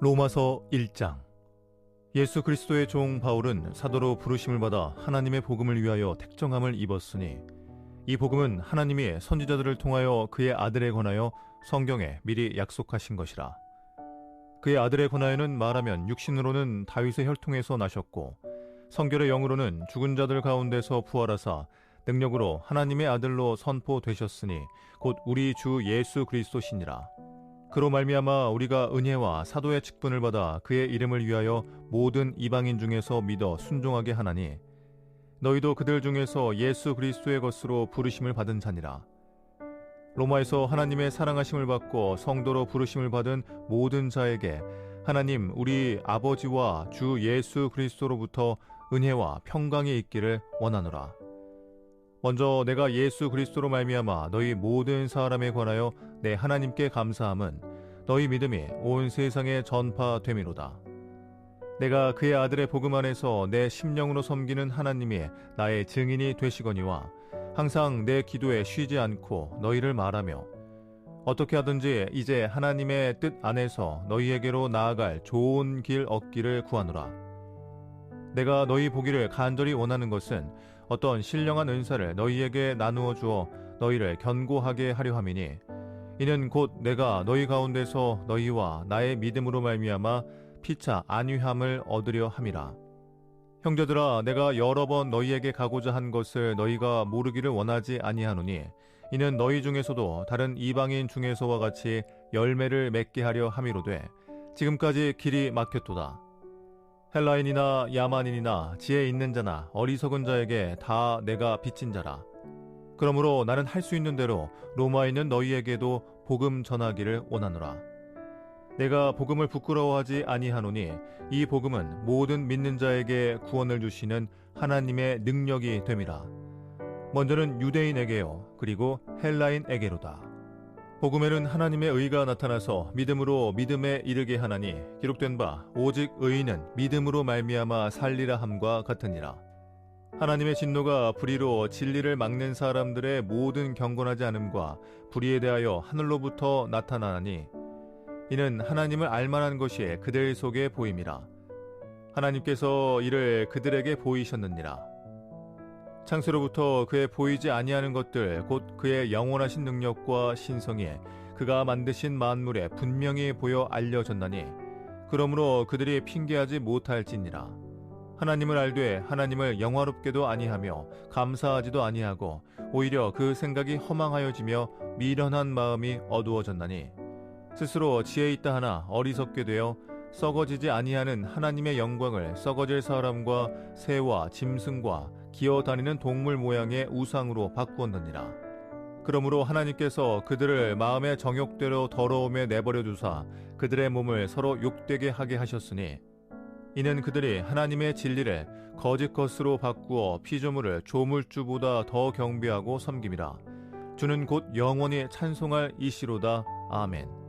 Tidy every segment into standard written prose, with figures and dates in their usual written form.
로마서 1장. 예수 그리스도의 종 바울은 사도로 부르심을 받아 하나님의 복음을 위하여 택정함을 입었으니 이 복음은 하나님이 선지자들을 통하여 그의 아들에 관하여 성경에 미리 약속하신 것이라. 그의 아들에 관하여는 말하면 육신으로는 다윗의 혈통에서 나셨고 성결의 영으로는 죽은 자들 가운데서 부활하사 능력으로 하나님의 아들로 선포되셨으니 곧 우리 주 예수 그리스도시니라. 그로 말미암아 우리가 은혜와 사도의 직분을 받아 그의 이름을 위하여 모든 이방인 중에서 믿어 순종하게 하나니 너희도 그들 중에서 예수 그리스도의 것으로 부르심을 받은 자니라. 로마에서 하나님의 사랑하심을 받고 성도로 부르심을 받은 모든 자에게 하나님 우리 아버지와 주 예수 그리스도로부터 은혜와 평강이 있기를 원하노라. 먼저 내가 예수 그리스도로 말미암아 너희 모든 사람에 관하여 내 하나님께 감사함은 너희 믿음이 온 세상에 전파됨이로다. 내가 그의 아들의 복음 안에서 내 심령으로 섬기는 하나님이 나의 증인이 되시거니와 항상 내 기도에 쉬지 않고 너희를 말하며 어떻게 하든지 이제 하나님의 뜻 안에서 너희에게로 나아갈 좋은 길 얻기를 구하노라. 내가 너희 보기를 간절히 원하는 것은 어떤 신령한 은사를 너희에게 나누어 주어 너희를 견고하게 하려 함이니 이는 곧 내가 너희 가운데서 너희와 나의 믿음으로 말미암아 피차 안위함을 얻으려 함이라. 형제들아, 내가 여러 번 너희에게 가고자 한 것을 너희가 모르기를 원하지 아니하노니 이는 너희 중에서도 다른 이방인 중에서와 같이 열매를 맺게 하려 함이로되 지금까지 길이 막혔도다. 헬라인이나 야만인이나 지혜 있는 자나 어리석은 자에게 다 내가 빚진 자라. 그러므로 나는 할 수 있는 대로 로마에 있는 너희에게도 복음 전하기를 원하노라. 내가 복음을 부끄러워하지 아니하노니 이 복음은 모든 믿는 자에게 구원을 주시는 하나님의 능력이 됨이라. 먼저는 유대인에게요 그리고 헬라인에게로다. 복음에는 하나님의 의가 나타나서 믿음으로 믿음에 이르게 하나니 기록된 바 오직 의인은 믿음으로 말미암아 살리라 함과 같으니라. 하나님의 진노가 불의로 진리를 막는 사람들의 모든 경건하지 않음과 불의에 대하여 하늘로부터 나타나니 이는 하나님을 알만한 것이 그들 속에 보임이라. 하나님께서 이를 그들에게 보이셨느니라. 창세로부터 그의 보이지 아니하는 것들 곧 그의 영원하신 능력과 신성이 그가 만드신 만물에 분명히 보여 알려졌나니 그러므로 그들이 핑계하지 못할지니라. 하나님을 알되 하나님을 영화롭게도 아니하며 감사하지도 아니하고 오히려 그 생각이 허망하여지며 미련한 마음이 어두워졌나니 스스로 지혜 있다 하나 어리석게 되어 썩어지지 아니하는 하나님의 영광을 썩어질 사람과 새와 짐승과 기어다니는 동물 모양의 우상으로 바꾸었느니라. 그러므로 하나님께서 그들을 마음의 정욕대로 더러움에 내버려 두사 그들의 몸을 서로 욕되게 하게 하셨으니 이는 그들이 하나님의 진리를 거짓 것으로 바꾸어 피조물을 조물주보다 더 경배하고 섬김이라. 주는 곧 영원히 찬송할 이시로다. 아멘.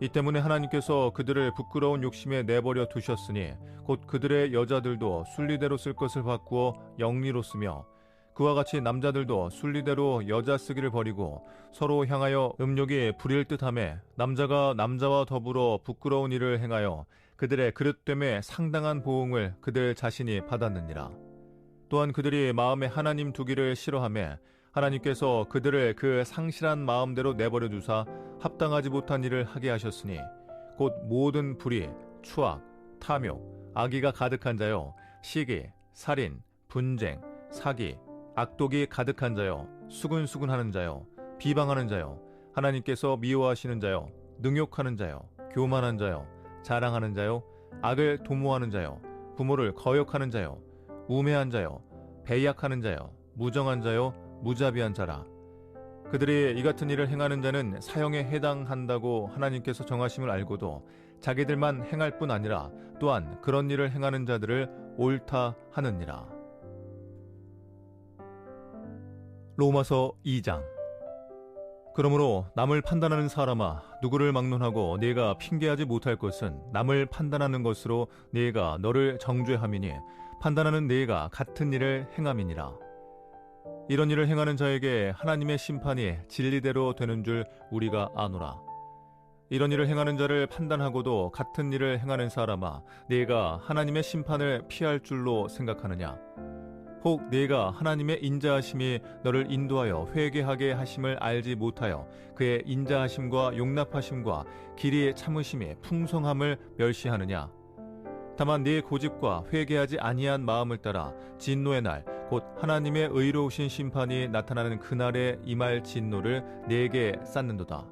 이 때문에 하나님께서 그들을 부끄러운 욕심에 내버려 두셨으니 곧 그들의 여자들도 순리대로 쓸 것을 바꾸어 영리로 쓰며 그와 같이 남자들도 순리대로 여자 쓰기를 버리고 서로 향하여 음욕이 부릴 듯하며 남자가 남자와 더불어 부끄러운 일을 행하여 그들의 그릇됨에 상당한 보응을 그들 자신이 받았느니라. 또한 그들이 마음에 하나님 두기를 싫어하며 하나님께서 그들을 그 상실한 마음대로 내버려 두사 합당하지 못한 일을 하게 하셨으니 곧 모든 불의, 추악, 탐욕, 악의가 가득한 자요 시기, 살인, 분쟁, 사기, 악독이 가득한 자요 수근수근하는 자요 비방하는 자요 하나님께서 미워하시는 자요 능욕하는 자요 교만한 자요 자랑하는 자요 악을 도모하는 자요 부모를 거역하는 자요 우매한 자요 배약하는 자요 무정한 자요 무자비한 자라. 그들이 이 같은 일을 행하는 자는 사형에 해당한다고 하나님께서 정하심을 알고도 자기들만 행할 뿐 아니라 또한 그런 일을 행하는 자들을 옳다 하느니라. 로마서 2장. 그러므로 남을 판단하는 사람아 누구를 막론하고 네가 핑계하지 못할 것은 남을 판단하는 것으로 네가 너를 정죄함이니 판단하는 네가 같은 일을 행함이니라. 이런 일을 행하는 자에게 하나님의 심판이 진리대로 되는 줄 우리가 아노라. 이런 일을 행하는 자를 판단하고도 같은 일을 행하는 사람아, 네가 하나님의 심판을 피할 줄로 생각하느냐? 혹 네가 하나님의 인자하심이 너를 인도하여 회개하게 하심을 알지 못하여 그의 인자하심과 용납하심과 길이 참으심의 풍성함을 멸시하느냐? 다만 네 고집과 회개하지 아니한 마음을 따라 진노의 날 곧 하나님의 의로우신 심판이 나타나는 그날에 임할 진노를 네게 쌓는도다.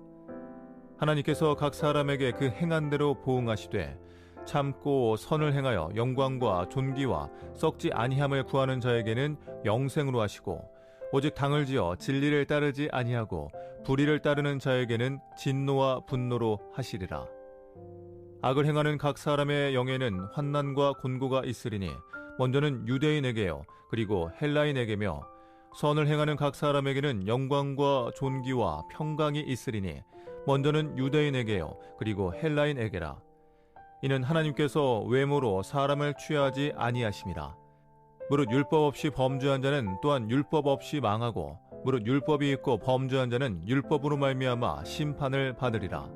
하나님께서 각 사람에게 그 행한 대로 보응하시되 참고 선을 행하여 영광과 존귀와 썩지 아니함을 구하는 자에게는 영생으로 하시고, 오직 당을 지어 진리를 따르지 아니하고 불의를 따르는 자에게는 진노와 분노로 하시리라. 악을 행하는 각 사람의 영에는 환난과 곤고가 있으리니 먼저는 유대인에게요 그리고 헬라인에게며, 선을 행하는 각 사람에게는 영광과 존귀와 평강이 있으리니 먼저는 유대인에게요 그리고 헬라인에게라. 이는 하나님께서 외모로 사람을 취하지 아니하심이라. 무릇 율법 없이 범죄한 자는 또한 율법 없이 망하고, 무릇 율법이 있고 범죄한 자는 율법으로 말미암아 심판을 받으리라.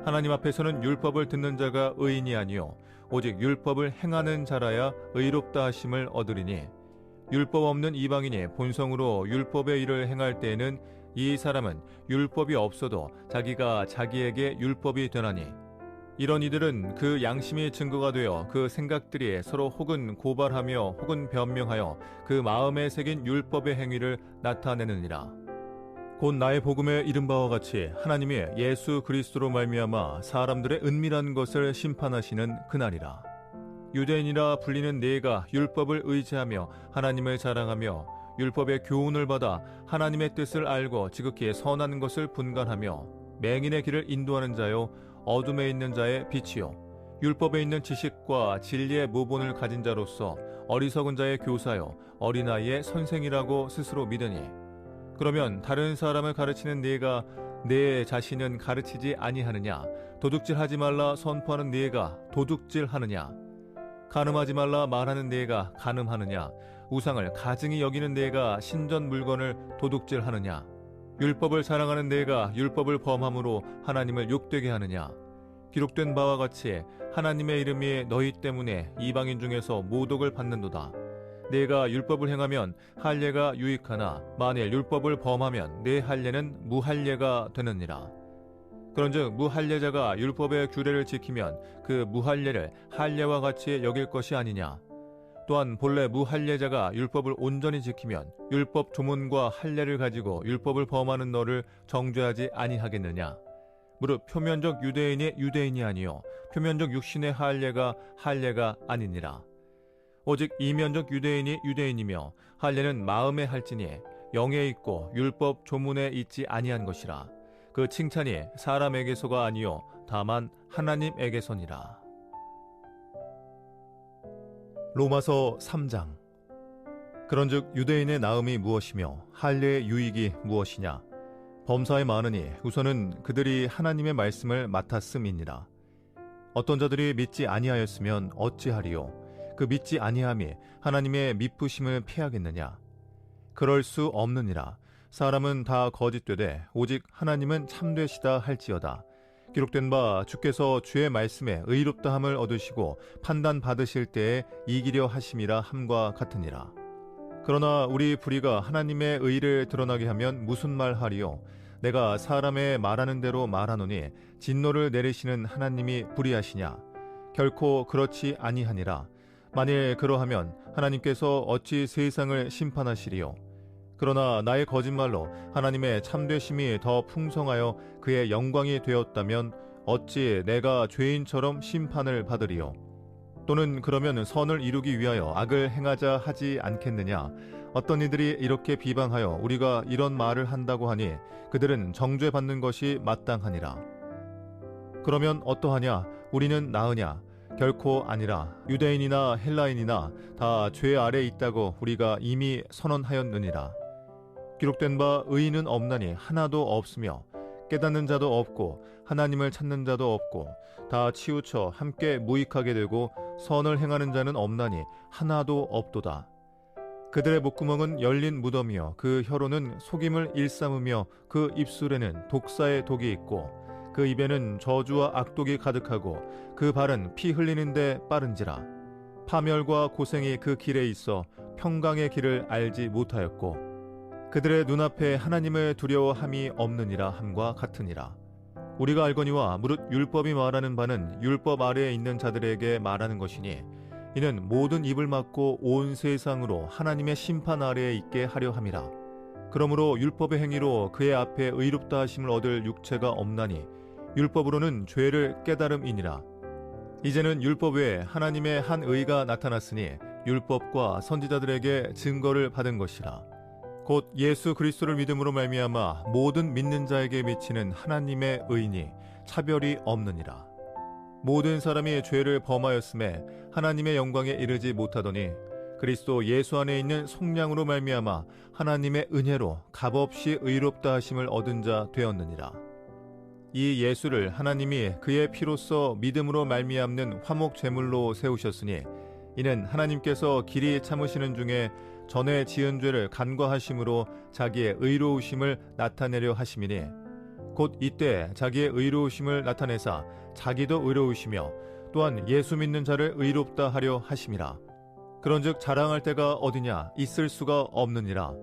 하나님 앞에서는 율법을 듣는 자가 의인이 아니요 오직 율법을 행하는 자라야 의롭다 하심을 얻으리니, 율법 없는 이방인이 본성으로 율법의 일을 행할 때에는 이 사람은 율법이 없어도 자기가 자기에게 율법이 되나니, 이런 이들은 그 양심이 증거가 되어 그 생각들이 서로 혹은 고발하며 혹은 변명하여 그 마음에 새긴 율법의 행위를 나타내느니라. 곧 나의 복음에 이른 바와 같이 하나님이 예수 그리스도로 말미암아 사람들의 은밀한 것을 심판하시는 그날이라. 유대인이라 불리는 네가 율법을 의지하며 하나님을 자랑하며 율법의 교훈을 받아 하나님의 뜻을 알고 지극히 선한 것을 분간하며 맹인의 길을 인도하는 자요 어둠에 있는 자의 빛이요 율법에 있는 지식과 진리의 모본을 가진 자로서 어리석은 자의 교사요 어린아이의 선생이라고 스스로 믿으니, 그러면 다른 사람을 가르치는 네가 내 자신은 가르치지 아니하느냐? 도둑질하지 말라 선포하는 네가 도둑질하느냐? 간음하지 말라 말하는 네가 간음하느냐? 우상을 가증히 여기는 네가 신전 물건을 도둑질하느냐? 율법을 사랑하는 네가 율법을 범함으로 하나님을 욕되게 하느냐? 기록된 바와 같이 하나님의 이름이 너희 때문에 이방인 중에서 모독을 받는도다. 네가 율법을 행하면 할례가 유익하나 만일 율법을 범하면 네 할례는 무할례가 되느니라. 그런즉 무할례자가 율법의 규례를 지키면 그 무할례를 할례와 같이 여길 것이 아니냐? 또한 본래 무할례자가 율법을 온전히 지키면 율법 조문과 할례를 가지고 율법을 범하는 너를 정죄하지 아니하겠느냐? 무릇 표면적 유대인이 유대인이 아니요 표면적 육신의 할례가 할례가 아니니라. 오직 이면적 유대인이 유대인이며 할례는 마음에 할지니 영에 있고 율법 조문에 있지 아니한 것이라. 그 칭찬이 사람에게서가 아니요 다만 하나님에게서니라. 로마서 3장. 그런즉 유대인의 나음이 무엇이며 할례의 유익이 무엇이냐? 범사에 많으니 우선은 그들이 하나님의 말씀을 맡았음이니라. 어떤 자들이 믿지 아니하였으면 어찌하리요? 그 믿지 아니함이 하나님의 미쁘심을 피하겠느냐? 그럴 수 없느니라. 사람은 다 거짓되되 오직 하나님은 참되시다 할지어다. 기록된 바 주께서 주의 말씀에 의롭다함을 얻으시고 판단 받으실 때에 이기려 하심이라 함과 같으니라. 그러나 우리 불의가 하나님의 의를 드러나게 하면 무슨 말 하리요? 내가 사람의 말하는 대로 말하노니 진노를 내리시는 하나님이 불의하시냐? 결코 그렇지 아니하니라. 만일 그러하면 하나님께서 어찌 세상을 심판하시리요? 그러나 나의 거짓말로 하나님의 참되심이 더 풍성하여 그의 영광이 되었다면 어찌 내가 죄인처럼 심판을 받으리요? 또는 그러면 선을 이루기 위하여 악을 행하자 하지 않겠느냐? 어떤 이들이 이렇게 비방하여 우리가 이런 말을 한다고 하니 그들은 정죄받는 것이 마땅하니라. 그러면 어떠하냐? 우리는 나으냐? 결코 아니라. 유대인이나 헬라인이나 다 죄 아래 있다고 우리가 이미 선언하였느니라. 기록된 바 의인은 없나니 하나도 없으며 깨닫는 자도 없고 하나님을 찾는 자도 없고 다 치우쳐 함께 무익하게 되고 선을 행하는 자는 없나니 하나도 없도다. 그들의 목구멍은 열린 무덤이요 그 혀로는 속임을 일삼으며 그 입술에는 독사의 독이 있고 그 입에는 저주와 악독이 가득하고 그 발은 피 흘리는데 빠른지라. 파멸과 고생이 그 길에 있어 평강의 길을 알지 못하였고 그들의 눈앞에 하나님을 두려워함이 없느니라 함과 같으니라. 우리가 알거니와 무릇 율법이 말하는 바는 율법 아래에 있는 자들에게 말하는 것이니 이는 모든 입을 막고 온 세상으로 하나님의 심판 아래에 있게 하려 함이라. 그러므로 율법의 행위로 그의 앞에 의롭다 하심을 얻을 육체가 없나니 율법으로는 죄를 깨달음이니라. 이제는 율법 외에 하나님의 한 의가 나타났으니 율법과 선지자들에게 증거를 받은 것이라. 곧 예수 그리스도를 믿음으로 말미암아 모든 믿는 자에게 미치는 하나님의 의니 차별이 없느니라. 모든 사람이 죄를 범하였음에 하나님의 영광에 이르지 못하더니 그리스도 예수 안에 있는 속량으로 말미암아 하나님의 은혜로 값없이 의롭다 하심을 얻은 자 되었느니라. 이 예수를 하나님이 그의 피로써 믿음으로 말미암는 화목 제물로 세우셨으니 이는 하나님께서 길이 참으시는 중에 전에 지은 죄를 간과하심으로 자기의 의로우심을 나타내려 하심이니 곧 이때 자기의 의로우심을 나타내사 자기도 의로우시며 또한 예수 믿는 자를 의롭다 하려 하심이라. 그런즉 자랑할 때가 어디냐 있을 수가 없느니라.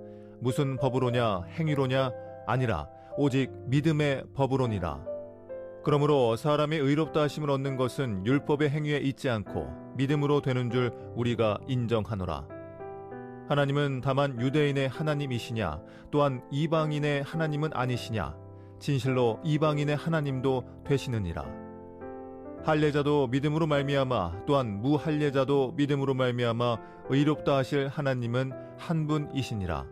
무슨 법으로냐 행위로냐 아니라 오직 믿음의 법으로니라. 그러므로 사람이 의롭다 하심을 얻는 것은 율법의 행위에 있지 않고 믿음으로 되는 줄 우리가 인정하노라. 하나님은 다만 유대인의 하나님이시냐 또한 이방인의 하나님은 아니시냐 진실로 이방인의 하나님도 되시느니라. 할례자도 믿음으로 말미암아 또한 무할례자도 믿음으로 말미암아 의롭다 하실 하나님은 한 분이시니라.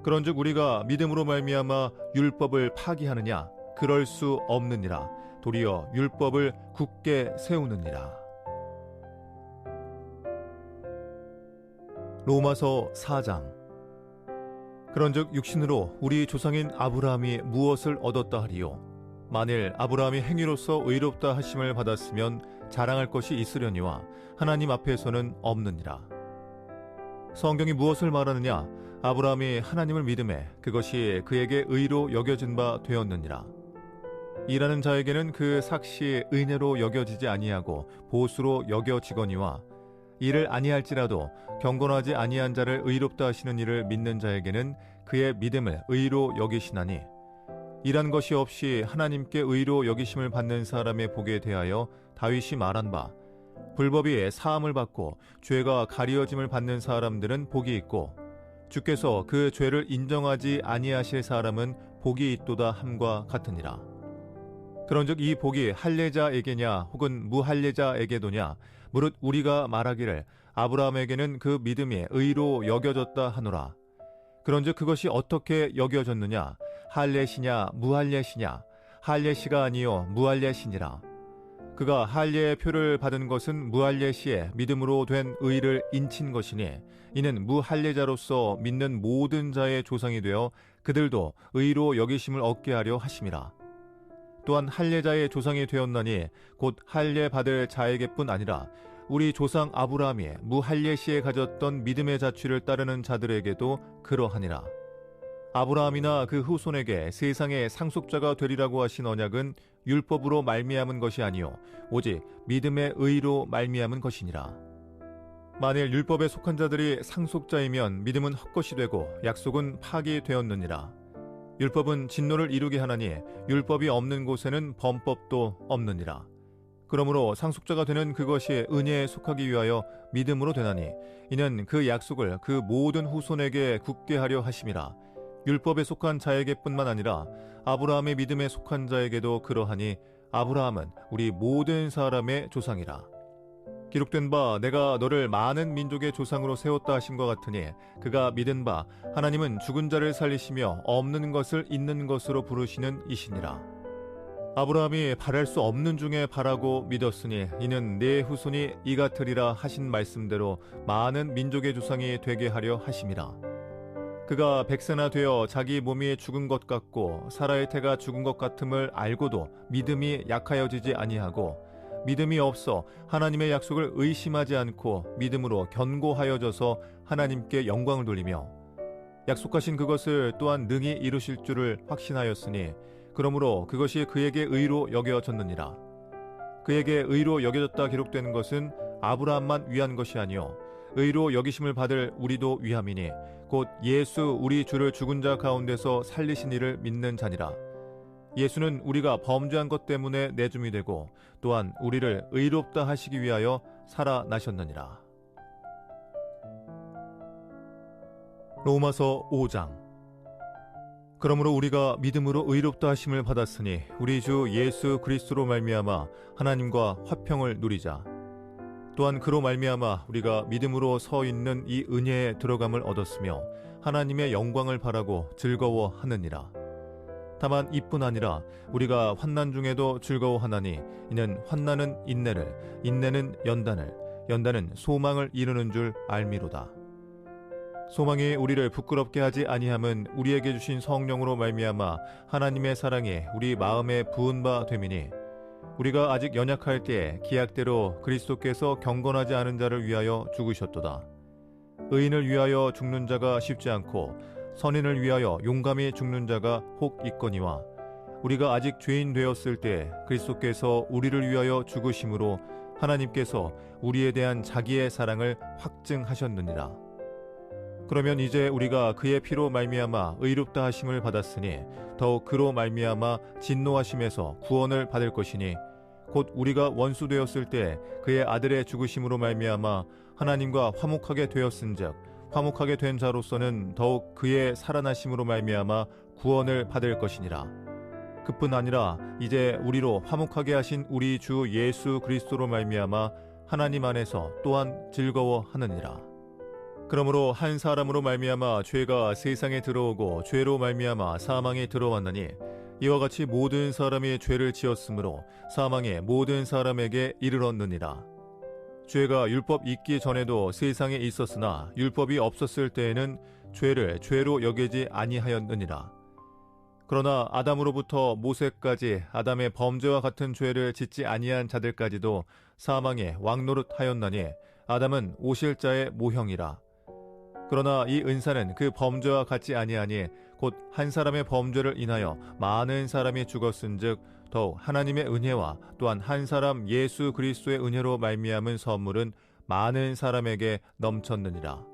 그런즉 우리가 믿음으로 말미암아 율법을 파기하느냐 그럴 수 없느니라. 도리어 율법을 굳게 세우느니라. 로마서 4장. 그런즉 육신으로 우리 조상인 아브라함이 무엇을 얻었다 하리요? 만일 아브라함이 행위로서 의롭다 하심을 받았으면 자랑할 것이 있으려니와 하나님 앞에서는 없느니라. 성경이 무엇을 말하느냐? 아브라함이 하나님을 믿음에 그것이 그에게 의로 여겨진 바 되었느니라. 일하는 자에게는 그 삭시 은혜로 여겨지지 아니하고 보수로 여겨지거니와 이를 아니할지라도 경건하지 아니한 자를 의롭다 하시는 이를 믿는 자에게는 그의 믿음을 의로 여기시나니 일한 것이 없이 하나님께 의로 여기심을 받는 사람의 복에 대하여 다윗이 말한 바 불법이 사함을 받고 죄가 가리어짐을 받는 사람들은 복이 있고 주께서 그 죄를 인정하지 아니하실 사람은 복이 있도다 함과 같으니라. 그런즉 이 복이 할례자에게냐 혹은 무할례자에게도냐 무릇 우리가 말하기를 아브라함에게는 그 믿음이 의로 여겨졌다 하노라. 그런즉 그것이 어떻게 여겨졌느냐? 할례시냐 무할례시냐? 할례시가 아니요 무할례시니라. 그가 할례의 표를 받은 것은 무할례시에 믿음으로 된 의를 인친 것이니 이는 무할례자로서 믿는 모든 자의 조상이 되어 그들도 의로 여기심을 얻게 하려 하심이라. 또한 할례자의 조상이 되었나니 곧 할례 받을 자에게뿐 아니라 우리 조상 아브라함이 무할례시에 가졌던 믿음의 자취를 따르는 자들에게도 그러하니라. 아브라함이나 그 후손에게 세상의 상속자가 되리라고 하신 언약은 율법으로 말미암은 것이 아니요 오직 믿음의 의로 말미암은 것이니라. 만일 율법에 속한 자들이 상속자이면 믿음은 헛것이 되고 약속은 파기되었느니라. 율법은 진노를 이루게 하나니 율법이 없는 곳에는 범법도 없느니라. 그러므로 상속자가 되는 그것이 은혜에 속하기 위하여 믿음으로 되나니 이는 그 약속을 그 모든 후손에게 굳게 하려 하심이라. 율법에 속한 자에게뿐만 아니라 아브라함의 믿음에 속한 자에게도 그러하니 아브라함은 우리 모든 사람의 조상이라. 기록된 바 내가 너를 많은 민족의 조상으로 세웠다 하심과 같으니 그가 믿은 바 하나님은 죽은 자를 살리시며 없는 것을 있는 것으로 부르시는 이시니라. 아브라함이 바랄 수 없는 중에 바라고 믿었으니 이는 네 후손이 이 같으리라 하신 말씀대로 많은 민족의 조상이 되게 하려 하심이라. 그가 백세나 되어 자기 몸이 죽은 것 같고 사라의 태가 죽은 것 같음을 알고도 믿음이 약하여지지 아니하고 믿음이 없어 하나님의 약속을 의심하지 않고 믿음으로 견고하여져서 하나님께 영광을 돌리며 약속하신 그것을 또한 능히 이루실 줄을 확신하였으니 그러므로 그것이 그에게 의로 여겨졌느니라. 그에게 의로 여겨졌다 기록된 것은 아브라함만 위한 것이 아니요 의로 여기심을 받을 우리도 위함이니 곧 예수 우리 주를 죽은 자 가운데서 살리신 이를 믿는 자니라. 예수는 우리가 범죄한 것 때문에 내줌이 되고 또한 우리를 의롭다 하시기 위하여 살아나셨느니라. 로마서 5장. 그러므로 우리가 믿음으로 의롭다 하심을 받았으니 우리 주 예수 그리스도로 말미암아 하나님과 화평을 누리자. 또한 그로 말미암아 우리가 믿음으로 서 있는 이 은혜에 들어감을 얻었으며 하나님의 영광을 바라고 즐거워하느니라. 다만 이뿐 아니라 우리가 환난 중에도 즐거워하나니 이는 환난은 인내를, 인내는 연단을, 연단은 소망을 이루는 줄 알미로다. 소망이 우리를 부끄럽게 하지 아니함은 우리에게 주신 성령으로 말미암아 하나님의 사랑이 우리 마음에 부은 바 됨이니 우리가 아직 연약할 때에 기약대로 그리스도께서 경건하지 않은 자를 위하여 죽으셨도다. 의인을 위하여 죽는 자가 쉽지 않고 선인을 위하여 용감히 죽는 자가 혹 있거니와 우리가 아직 죄인 되었을 때 그리스도께서 우리를 위하여 죽으심으로 하나님께서 우리에 대한 자기의 사랑을 확증하셨느니라. 그러면 이제 우리가 그의 피로 말미암아 의롭다 하심을 받았으니 더욱 그로 말미암아 진노하심에서 구원을 받을 것이니 곧 우리가 원수 되었을 때 그의 아들의 죽으심으로 말미암아 하나님과 화목하게 되었은즉 화목하게 된 자로서는 더욱 그의 살아나심으로 말미암아 구원을 받을 것이니라. 그뿐 아니라 이제 우리로 화목하게 하신 우리 주 예수 그리스도로 말미암아 하나님 안에서 또한 즐거워하느니라. 그러므로 한 사람으로 말미암아 죄가 세상에 들어오고 죄로 말미암아 사망에 들어왔나니 이와 같이 모든 사람이 죄를 지었으므로 사망에 모든 사람에게 이르렀느니라. 죄가 율법 있기 전에도 세상에 있었으나 율법이 없었을 때에는 죄를 죄로 여기지 아니하였느니라. 그러나 아담으로부터 모세까지 아담의 범죄와 같은 죄를 짓지 아니한 자들까지도 사망에 왕노릇하였나니 아담은 오실 자의 모형이라. 그러나 이 은사는 그 범죄와 같지 아니하니 곧 한 사람의 범죄를 인하여 많은 사람이 죽었은즉 더욱 하나님의 은혜와 또한 한 사람 예수 그리스도의 은혜로 말미암은 선물은 많은 사람에게 넘쳤느니라.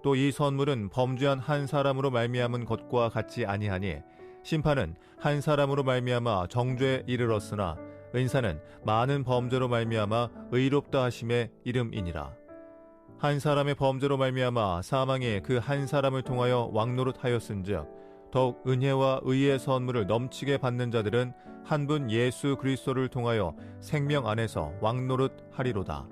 또 이 선물은 범죄한 한 사람으로 말미암은 것과 같지 아니하니 심판은 한 사람으로 말미암아 정죄에 이르렀으나 은사는 많은 범죄로 말미암아 의롭다 하심의 이름이니라. 한 사람의 범죄로 말미암아 사망에 그 한 사람을 통하여 왕노릇하였은즉 더욱 은혜와 의의 선물을 넘치게 받는 자들은 한 분 예수 그리스도를 통하여 생명 안에서 왕노릇하리로다.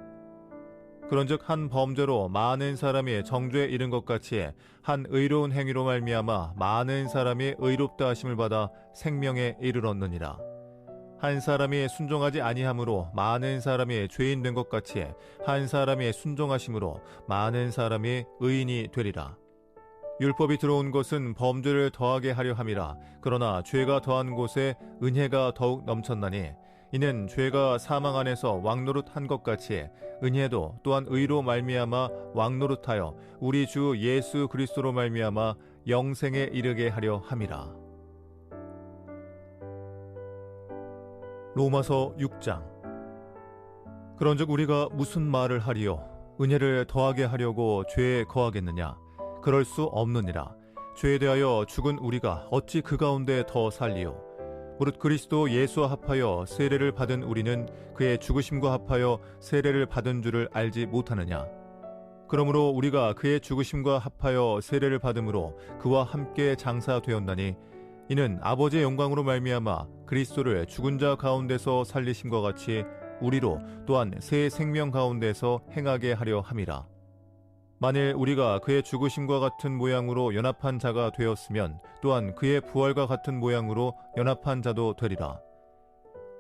그런즉 한 범죄로 많은 사람이 정죄에 이른 것 같이 한 의로운 행위로 말미암아 많은 사람이 의롭다 하심을 받아 생명에 이르렀느니라. 한 사람이 순종하지 아니함으로 많은 사람이 죄인 된 것 같이 한 사람이 순종하심으로 많은 사람이 의인이 되리라. 율법이 들어온 것은 범죄를 더하게 하려 함이라. 그러나 죄가 더한 곳에 은혜가 더욱 넘쳤나니 이는 죄가 사망 안에서 왕노릇한 것 같이 은혜도 또한 의로 말미암아 왕노릇하여 우리 주 예수 그리스도로 말미암아 영생에 이르게 하려 함이라. 로마서 6장. 그런즉 우리가 무슨 말을 하리요? 은혜를 더하게 하려고 죄에 거하겠느냐? 그럴 수 없느니라. 죄에 대하여 죽은 우리가 어찌 그 가운데 더 살리요? 무릇 그리스도 예수와 합하여 세례를 받은 우리는 그의 죽으심과 합하여 세례를 받은 줄을 알지 못하느냐? 그러므로 우리가 그의 죽으심과 합하여 세례를 받음으로 그와 함께 장사되었나니 이는 아버지의 영광으로 말미암아 그리스도를 죽은 자 가운데서 살리심과 같이 우리로 또한 새 생명 가운데서 행하게 하려 함이라. 만일 우리가 그의 죽으심과 같은 모양으로 연합한 자가 되었으면 또한 그의 부활과 같은 모양으로 연합한 자도 되리라.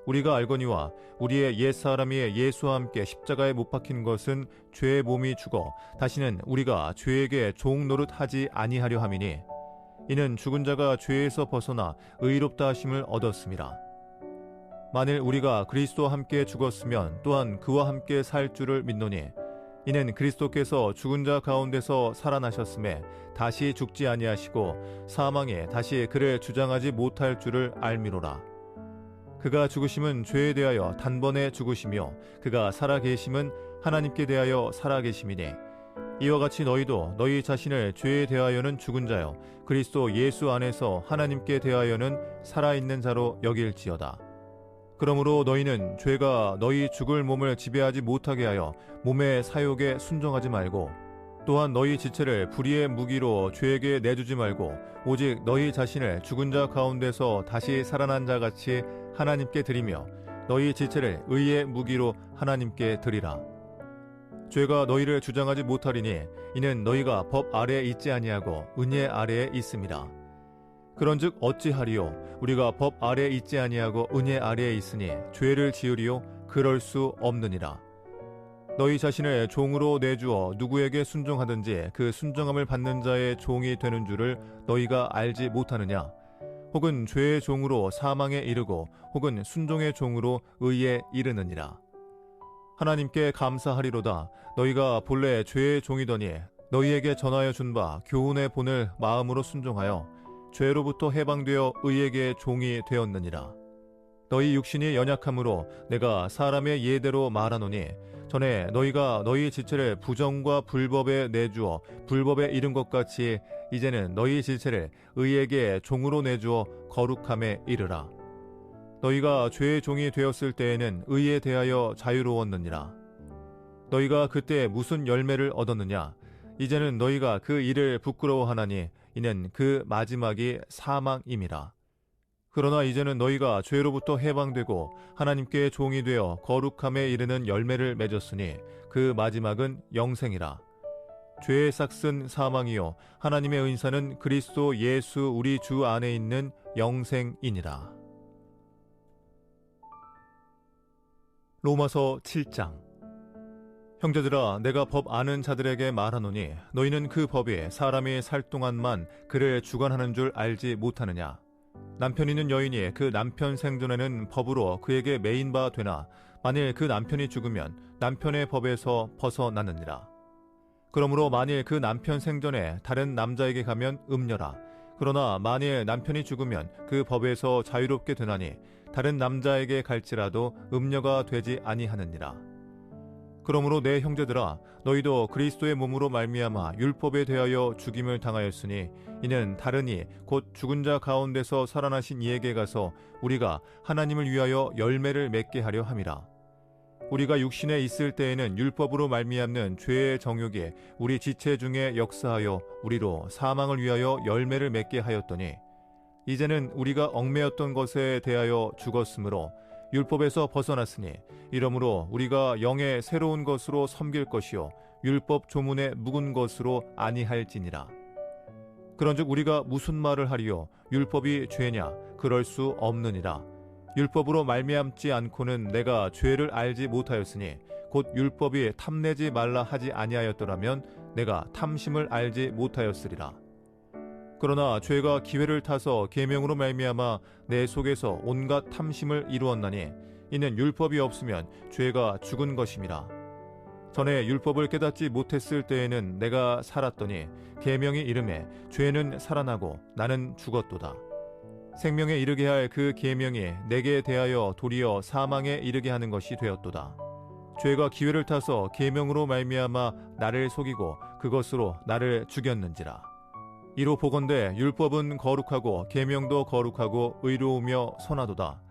우리가 알거니와 우리의 옛사람이 예수와 함께 십자가에 못 박힌 것은 죄의 몸이 죽어 다시는 우리가 죄에게 종노릇하지 아니하려 함이니 이는 죽은 자가 죄에서 벗어나 의롭다 하심을 얻었음이라. 만일 우리가 그리스도와 함께 죽었으면 또한 그와 함께 살 줄을 믿노니 이는 그리스도께서 죽은 자 가운데서 살아나셨음에 다시 죽지 아니하시고 사망에 다시 그를 주장하지 못할 줄을 알미로라. 그가 죽으심은 죄에 대하여 단번에 죽으시며 그가 살아계심은 하나님께 대하여 살아계심이니 이와 같이 너희도 너희 자신을 죄에 대하여는 죽은 자요 그리스도 예수 안에서 하나님께 대하여는 살아있는 자로 여길지어다. 그러므로 너희는 죄가 너희 죽을 몸을 지배하지 못하게 하여 몸의 사욕에 순종하지 말고 또한 너희 지체를 불의의 무기로 죄에게 내주지 말고 오직 너희 자신을 죽은 자 가운데서 다시 살아난 자 같이 하나님께 드리며 너희 지체를 의의 무기로 하나님께 드리라. 죄가 너희를 주장하지 못하리니 이는 너희가 법 아래에 있지 아니하고 은혜 아래에 있음이라. 그런즉 어찌하리요? 우리가 법 아래에 있지 아니하고 은혜 아래에 있으니 죄를 지으리요? 그럴 수 없느니라. 너희 자신을 종으로 내주어 누구에게 순종하든지 그 순종함을 받는 자의 종이 되는 줄을 너희가 알지 못하느냐? 혹은 죄의 종으로 사망에 이르고 혹은 순종의 종으로 의에 이르느니라. 하나님께 감사하리로다. 너희가 본래 죄의 종이더니 너희에게 전하여 준 바 교훈의 본을 마음으로 순종하여 죄로부터 해방되어 의에게 종이 되었느니라. 너희 육신이 연약함으로 내가 사람의 예대로 말하노니 전에 너희가 너희 지체를 부정과 불법에 내주어 불법에 이른 것 같이 이제는 너희 지체를 의에게 종으로 내주어 거룩함에 이르라. 너희가 죄의 종이 되었을 때에는 의에 대하여 자유로웠느니라. 너희가 그때 무슨 열매를 얻었느냐? 이제는 너희가 그 일을 부끄러워하나니 이는 그 마지막이 사망임이라. 그러나 이제는 너희가 죄로부터 해방되고 하나님께 종이 되어 거룩함에 이르는 열매를 맺었으니 그 마지막은 영생이라. 죄의 싹은 사망이요 하나님의 은사는 그리스도 예수 우리 주 안에 있는 영생이니라. 로마서 7장. 형제들아, 내가 법 아는 자들에게 말하노니 너희는 그 법이 사람이 살 동안만 그를 주관하는 줄 알지 못하느냐? 남편 있는 여인이 그 남편 생전에는 법으로 그에게 매인 바 되나 만일 그 남편이 죽으면 남편의 법에서 벗어나느니라. 그러므로 만일 그 남편 생전에 다른 남자에게 가면 음녀라. 그러나 만일 남편이 죽으면 그 법에서 자유롭게 되나니 다른 남자에게 갈지라도 음녀가 되지 아니하느니라. 그러므로 내 형제들아, 너희도 그리스도의 몸으로 말미암아 율법에 대하여 죽임을 당하였으니 이는 다르니 곧 죽은 자 가운데서 살아나신 이에게 가서 우리가 하나님을 위하여 열매를 맺게 하려 함이라. 우리가 육신에 있을 때에는 율법으로 말미암는 죄의 정욕이 우리 지체 중에 역사하여 우리로 사망을 위하여 열매를 맺게 하였더니 이제는 우리가 얽매였던 것에 대하여 죽었으므로 율법에서 벗어났으니 이러므로 우리가 영의 새로운 것으로 섬길 것이요 율법 조문에 묵은 것으로 아니할지니라. 그런즉 우리가 무슨 말을 하리요? 율법이 죄냐? 그럴 수 없느니라. 율법으로 말미암지 않고는 내가 죄를 알지 못하였으니 곧 율법이 탐내지 말라 하지 아니하였더라면 내가 탐심을 알지 못하였으리라. 그러나 죄가 기회를 타서 계명으로 말미암아 내 속에서 온갖 탐심을 이루었나니 이는 율법이 없으면 죄가 죽은 것임이라. 전에 율법을 깨닫지 못했을 때에는 내가 살았더니 계명이 이름에 죄는 살아나고 나는 죽었도다. 생명에 이르게 할 그 계명이 내게 대하여 도리어 사망에 이르게 하는 것이 되었도다. 죄가 기회를 타서 계명으로 말미암아 나를 속이고 그것으로 나를 죽였는지라. 이로 보건대 율법은 거룩하고 계명도 거룩하고 의로우며 선하도다.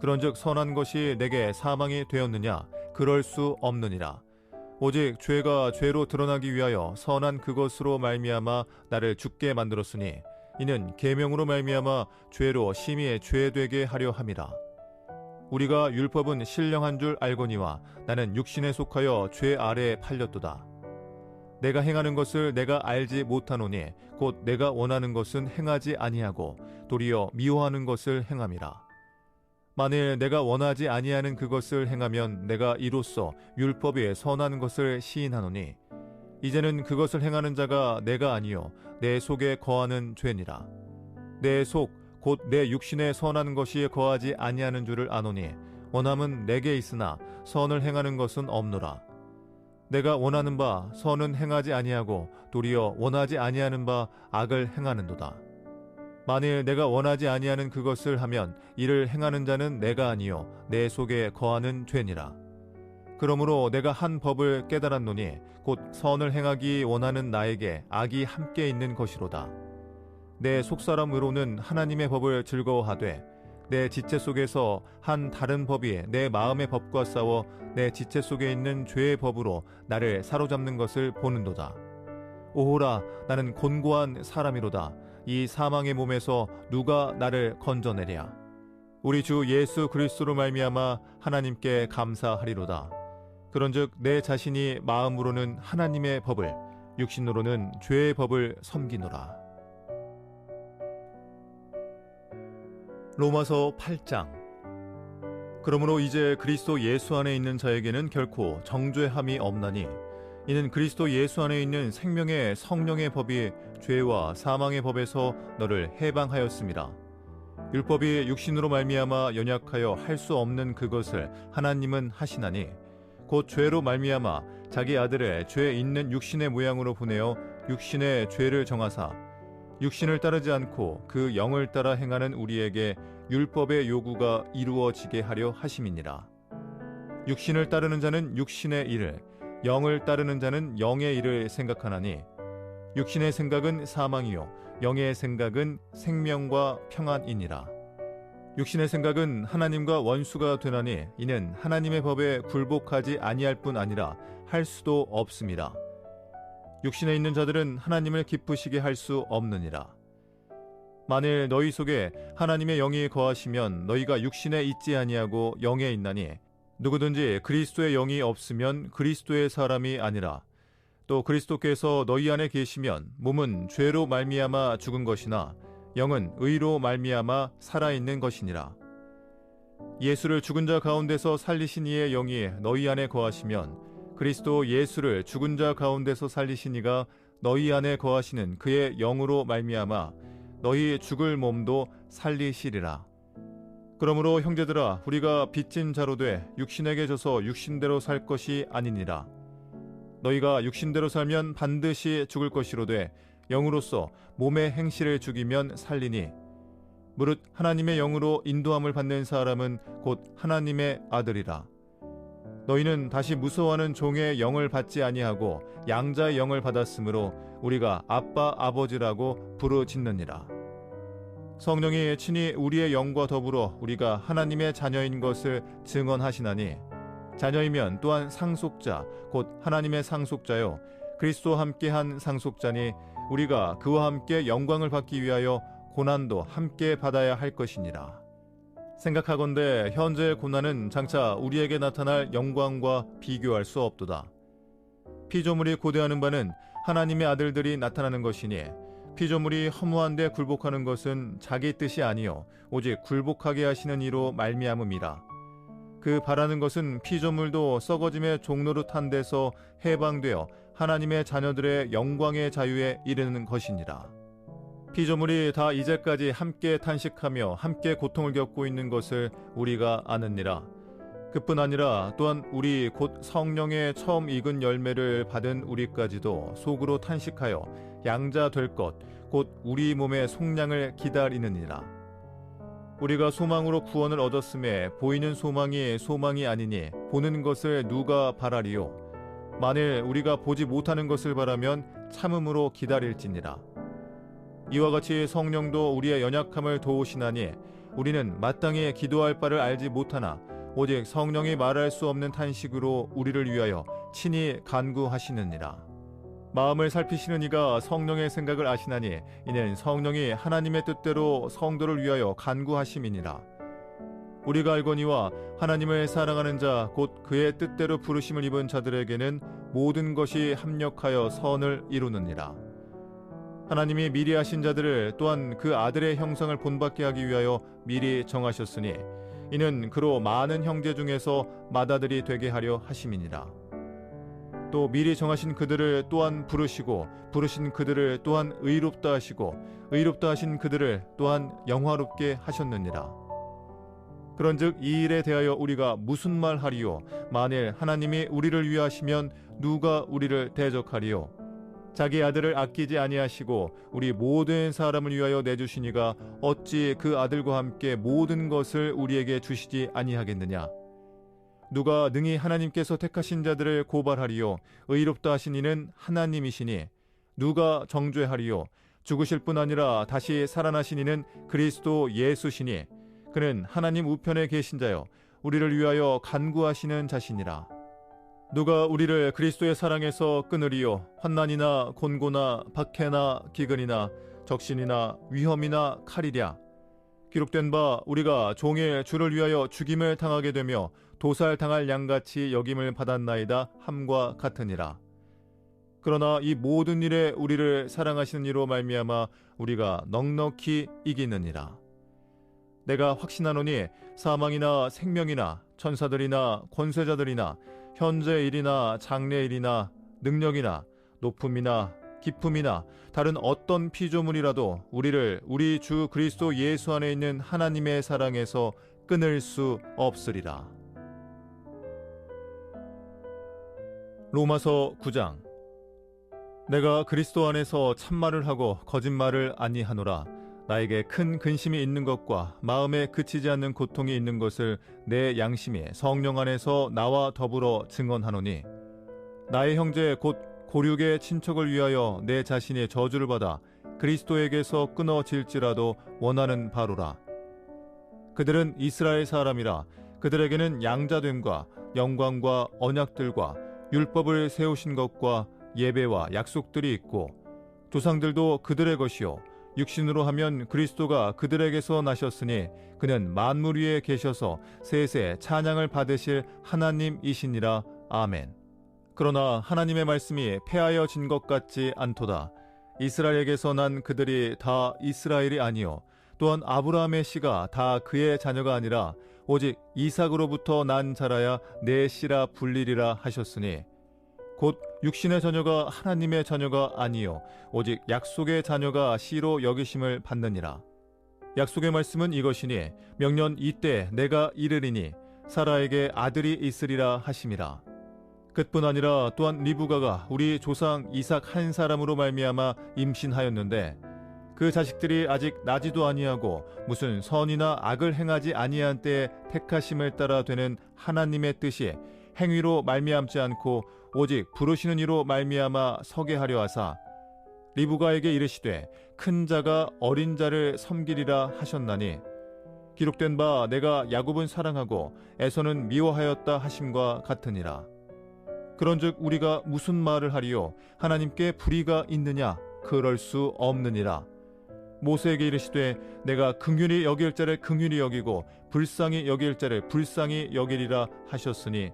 그런즉 선한 것이 내게 사망이 되었느냐? 그럴 수 없느니라. 오직 죄가 죄로 드러나기 위하여 선한 그것으로 말미암아 나를 죽게 만들었으니 이는 계명으로 말미암아 죄로 심히 죄되게 하려 함이라. 우리가 율법은 신령한 줄 알거니와 나는 육신에 속하여 죄 아래에 팔렸도다. 내가 행하는 것을 내가 알지 못하노니 곧 내가 원하는 것은 행하지 아니하고 도리어 미워하는 것을 행함이라. 만일 내가 원하지 아니하는 그것을 행하면 내가 이로써 율법에 선한 것을 시인하노니 이제는 그것을 행하는 자가 내가 아니요 내 속에 거하는 죄니라. 내 속 곧 내 육신에 선한 것이 거하지 아니하는 줄을 아노니 원함은 내게 있으나 선을 행하는 것은 없노라. 내가 원하는 바 선은 행하지 아니하고 도리어 원하지 아니하는 바 악을 행하는도다. 만일 내가 원하지 아니하는 그것을 하면 이를 행하는 자는 내가 아니요 내 속에 거하는 죄니라. 그러므로 내가 한 법을 깨달았노니 곧 선을 행하기 원하는 나에게 악이 함께 있는 것이로다. 내 속사람으로는 하나님의 법을 즐거워하되 내 지체 속에서 한 다른 법이 내 마음의 법과 싸워 내 지체 속에 있는 죄의 법으로 나를 사로잡는 것을 보는도다. 오호라, 나는 곤고한 사람이로다. 이 사망의 몸에서 누가 나를 건져내랴. 우리 주 예수 그리스도로 말미암아 하나님께 감사하리로다. 그런즉 내 자신이 마음으로는 하나님의 법을, 육신으로는 죄의 법을 섬기노라. 로마서 8장. 그러므로 이제 그리스도 예수 안에 있는 자에게는 결코 정죄함이 없나니 이는 그리스도 예수 안에 있는 생명의 성령의 법이 죄와 사망의 법에서 너를 해방하였습니다. 율법이 육신으로 말미암아 연약하여 할 수 없는 그것을 하나님은 하시나니 곧 죄로 말미암아 자기 아들의 죄 있는 육신의 모양으로 보내어 육신의 죄를 정하사 육신을 따르지 않고 그 영을 따라 행하는 우리에게 율법의 요구가 이루어지게 하려 하심이니라. 육신을 따르는 자는 육신의 일을, 영을 따르는 자는 영의 일을 생각하나니 육신의 생각은 사망이요 영의 생각은 생명과 평안이니라. 육신의 생각은 하나님과 원수가 되나니 이는 하나님의 법에 굴복하지 아니할 뿐 아니라 할 수도 없습니다. 육신에 있는 자들은 하나님을 기쁘시게 할 수 없느니라. 만일 너희 속에 하나님의 영이 거하시면 너희가 육신에 있지 아니하고 영에 있나니 누구든지 그리스도의 영이 없으면 그리스도의 사람이 아니라. 또 그리스도께서 너희 안에 계시면 몸은 죄로 말미암아 죽은 것이나 영은 의로 말미암아 살아있는 것이니라. 예수를 죽은 자 가운데서 살리신 이의 영이 너희 안에 거하시면 그리스도 예수를 죽은 자 가운데서 살리신 이가 너희 안에 거하시는 그의 영으로 말미암아 너희 죽을 몸도 살리시리라. 그러므로 형제들아, 우리가 빚진 자로 돼 육신에게 져서 육신대로 살 것이 아니니라. 너희가 육신대로 살면 반드시 죽을 것이로되 영으로서 몸의 행실을 죽이면 살리니 무릇 하나님의 영으로 인도함을 받는 사람은 곧 하나님의 아들이라. 너희는 다시 무서워하는 종의 영을 받지 아니하고 양자의 영을 받았으므로 우리가 아빠 아버지라고 부르짖느니라. 성령이 친히 우리의 영과 더불어 우리가 하나님의 자녀인 것을 증언하시나니 자녀이면 또한 상속자 곧 하나님의 상속자요 그리스도와 함께한 상속자니 우리가 그와 함께 영광을 받기 위하여 고난도 함께 받아야 할 것이니라. 생각하건대 현재의 고난은 장차 우리에게 나타날 영광과 비교할 수 없도다. 피조물이 고대하는 바는 하나님의 아들들이 나타나는 것이니 피조물이 허무한데 굴복하는 것은 자기 뜻이 아니요 오직 굴복하게 하시는 이로 말미암음이라. 그 바라는 것은 피조물도 썩어짐의 종노릇한 데서 해방되어 하나님의 자녀들의 영광의 자유에 이르는 것이니라. 피조물이 다 이제까지 함께 탄식하며 함께 고통을 겪고 있는 것을 우리가 아느니라. 그뿐 아니라 또한 우리 곧 성령의 처음 익은 열매를 받은 우리까지도 속으로 탄식하여 양자 될 것 곧 우리 몸의 속량을 기다리느니라. 우리가 소망으로 구원을 얻었음에 보이는 소망이 아니니 보는 것을 누가 바라리요. 만일 우리가 보지 못하는 것을 바라면 참음으로 기다릴지니라. 이와 같이 성령도 우리의 연약함을 도우시나니 우리는 마땅히 기도할 바를 알지 못하나 오직 성령이 말할 수 없는 탄식으로 우리를 위하여 친히 간구하시느니라. 마음을 살피시는 이가 성령의 생각을 아시나니 이는 성령이 하나님의 뜻대로 성도를 위하여 간구하심이니라. 우리가 알거니와 하나님을 사랑하는 자 곧 그의 뜻대로 부르심을 입은 자들에게는 모든 것이 합력하여 선을 이루느니라. 하나님이 미리 하신 자들을 또한 그 아들의 형상을 본받게 하기 위하여 미리 정하셨으니 이는 그로 많은 형제 중에서 맏아들이 되게 하려 하심이니라. 또 미리 정하신 그들을 또한 부르시고 부르신 그들을 또한 의롭다 하시고 의롭다 하신 그들을 또한 영화롭게 하셨느니라. 그런즉 이 일에 대하여 우리가 무슨 말하리요? 만일 하나님이 우리를 위하시면 누가 우리를 대적하리요? 자기 아들을 아끼지 아니하시고 우리 모든 사람을 위하여 내주시니가 어찌 그 아들과 함께 모든 것을 우리에게 주시지 아니하겠느냐? 누가 능히 하나님께서 택하신 자들을 고발하리요? 의롭다 하신 이는 하나님이시니 누가 정죄하리요? 죽으실 뿐 아니라 다시 살아나신 이는 그리스도 예수시니 그는 하나님 우편에 계신 자요 우리를 위하여 간구하시는 자시니라. 누가 우리를 그리스도의 사랑에서 끊으리요? 환난이나 곤고나 박해나 기근이나 적신이나 위험이나 칼이랴. 기록된 바 우리가 종일 주를 위하여 죽임을 당하게 되며 도살당할 양같이 여김을 받았나이다 함과 같으니라. 그러나 이 모든 일에 우리를 사랑하시는 이로 말미암아 우리가 넉넉히 이기느니라. 내가 확신하노니 사망이나 생명이나 천사들이나 권세자들이나 현재 일이나 장래 일이나 능력이나 높음이나 기품이나 다른 어떤 피조물이라도 우리를 우리 주 그리스도 예수 안에 있는 하나님의 사랑에서 끊을 수 없으리라. 로마서 9장. 내가 그리스도 안에서 참말을 하고 거짓말을 아니하노라. 나에게 큰 근심이 있는 것과 마음에 그치지 않는 고통이 있는 것을 내 양심이 성령 안에서 나와 더불어 증언하노니 나의 형제 곧 고륙의 친척을 위하여 내 자신이 저주를 받아 그리스도에게서 끊어질지라도 원하는 바로라. 그들은 이스라엘 사람이라. 그들에게는 양자됨과 영광과 언약들과 율법을 세우신 것과 예배와 약속들이 있고 조상들도 그들의 것이요 육신으로 하면 그리스도가 그들에게서 나셨으니 그는 만물 위에 계셔서 세세 찬양을 받으실 하나님이시니라. 아멘. 그러나 하나님의 말씀이 패하여진 것 같지 않도다. 이스라엘에게서 난 그들이 다 이스라엘이 아니요 또한 아브라함의 씨가 다 그의 자녀가 아니라 오직 이삭으로부터 난 자라야 내 씨라 불리리라 하셨으니 곧 육신의 자녀가 하나님의 자녀가 아니요 오직 약속의 자녀가 씨로 여기심을 받느니라. 약속의 말씀은 이것이니 명년 이때 내가 이르리니 사라에게 아들이 있으리라 하심이라. 그뿐 아니라 또한 리브가가 우리 조상 이삭 한 사람으로 말미암아 임신하였는데 그 자식들이 아직 나지도 아니하고 무슨 선이나 악을 행하지 아니한 때에 택하심을 따라 되는 하나님의 뜻이 행위로 말미암지 않고 오직 부르시는 이로 말미암아 서게 하려 하사 리브가에게 이르시되 큰 자가 어린 자를 섬기리라 하셨나니 기록된 바 내가 야곱은 사랑하고 에서는 미워하였다 하심과 같으니라. 그런즉 우리가 무슨 말을 하리요? 하나님께 불의가 있느냐? 그럴 수 없느니라. 모세에게 이르시되 내가 긍휼히 여길 자를 긍휼히 여기고 불쌍히 여길 자를 불쌍히 여기리라 하셨으니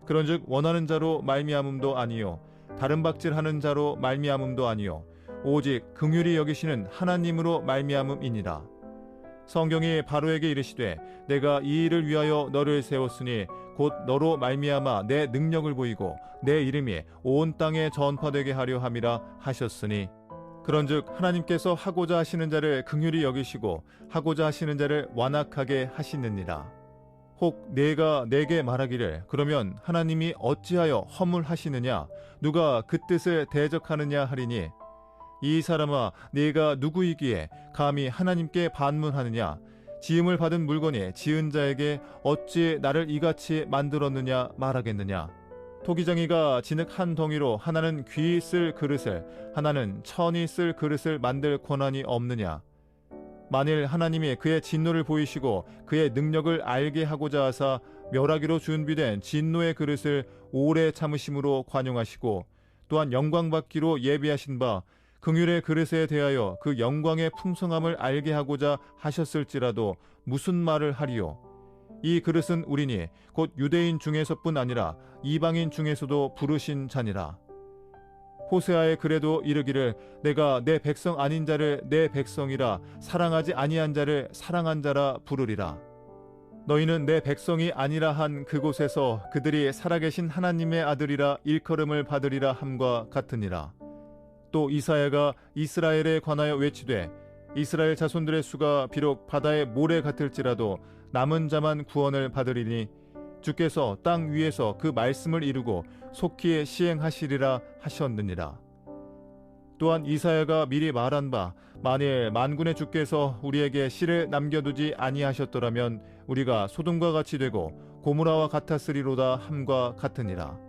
그런즉 원하는 자로 말미암음도 아니요 다른 박질하는 자로 말미암음도 아니요 오직 긍휼히 여기시는 하나님으로 말미암음이니라. 성경이 바로에게 이르시되 내가 이 일을 위하여 너를 세웠으니 곧 너로 말미암아 내 능력을 보이고 내 이름이 온 땅에 전파되게 하려 함이라 하셨으니 그런즉 하나님께서 하고자 하시는 자를 긍휼히 여기시고 하고자 하시는 자를 완악하게 하시느니라. 혹 내가 내게 말하기를 그러면 하나님이 어찌하여 허물하시느냐 누가 그 뜻을 대적하느냐 하리니 이 사람아 네가 누구이기에 감히 하나님께 반문하느냐 지음을 받은 물건이 지은 자에게 어찌 나를 이같이 만들었느냐 말하겠느냐. 토기장이가 진흙 한 덩이로 하나는 귀 쓸 그릇을 하나는 천이 쓸 그릇을 만들 권한이 없느냐. 만일 하나님이 그의 진노를 보이시고 그의 능력을 알게 하고자 하사 멸하기로 준비된 진노의 그릇을 오래 참으심으로 관용하시고 또한 영광받기로 예비하신 바 긍휼의 그릇에 대하여 그 영광의 풍성함을 알게 하고자 하셨을지라도 무슨 말을 하리요? 이 그릇은 우리니 곧 유대인 중에서뿐 아니라 이방인 중에서도 부르신 자니라. 호세아의 글에도 이르기를 내가 내 백성 아닌 자를 내 백성이라 사랑하지 아니한 자를 사랑한 자라 부르리라. 너희는 내 백성이 아니라 한 그곳에서 그들이 살아계신 하나님의 아들이라 일컬음을 받으리라 함과 같으니라. 또 이사야가 이스라엘에 관하여 외치되 이스라엘 자손들의 수가 비록 바다의 모래 같을지라도 남은 자만 구원을 받으리니 주께서 땅 위에서 그 말씀을 이루고 속히 시행하시리라 하셨느니라. 또한 이사야가 미리 말한 바 만일 만군의 주께서 우리에게 씨를 남겨두지 아니하셨더라면 우리가 소돔과 같이 되고 고모라와 같았으리로다 함과 같으니라.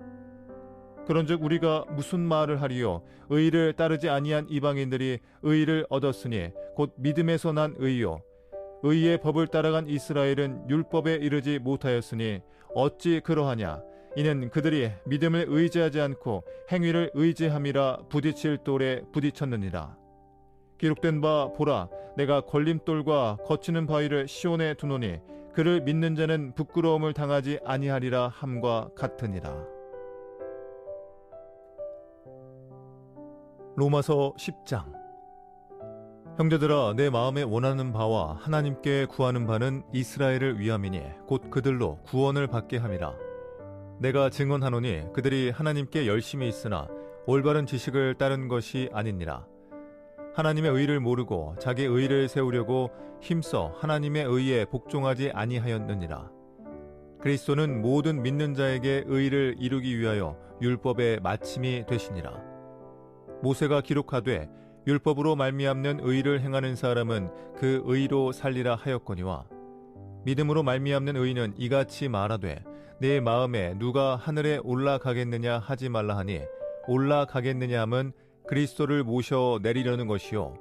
그런즉 우리가 무슨 말을 하리요? 의를 따르지 아니한 이방인들이 의를 얻었으니 곧 믿음에서 난 의요. 의의 법을 따라간 이스라엘은 율법에 이르지 못하였으니 어찌 그러하냐? 이는 그들이 믿음을 의지하지 않고 행위를 의지함이라 부딪힐 돌에 부딪혔느니라. 기록된 바 보라, 내가 걸림돌과 거치는 바위를 시온에 두노니 그를 믿는 자는 부끄러움을 당하지 아니하리라 함과 같으니라. 로마서 10장. 형제들아, 내 마음에 원하는 바와 하나님께 구하는 바는 이스라엘을 위함이니 곧 그들로 구원을 받게 함이라. 내가 증언하노니 그들이 하나님께 열심히 있으나 올바른 지식을 따른 것이 아니니라. 하나님의 의를 모르고 자기 의를 세우려고 힘써 하나님의 의에 복종하지 아니하였느니라. 그리스도는 모든 믿는 자에게 의를 이루기 위하여 율법의 마침이 되시니라. 모세가 기록하되 율법으로 말미암는 의를 행하는 사람은 그 의로 살리라 하였거니와 믿음으로 말미암는 의는 이같이 말하되 내 마음에 누가 하늘에 올라가겠느냐 하지 말라 하니 올라가겠느냐 함은 그리스도를 모셔 내리려는 것이요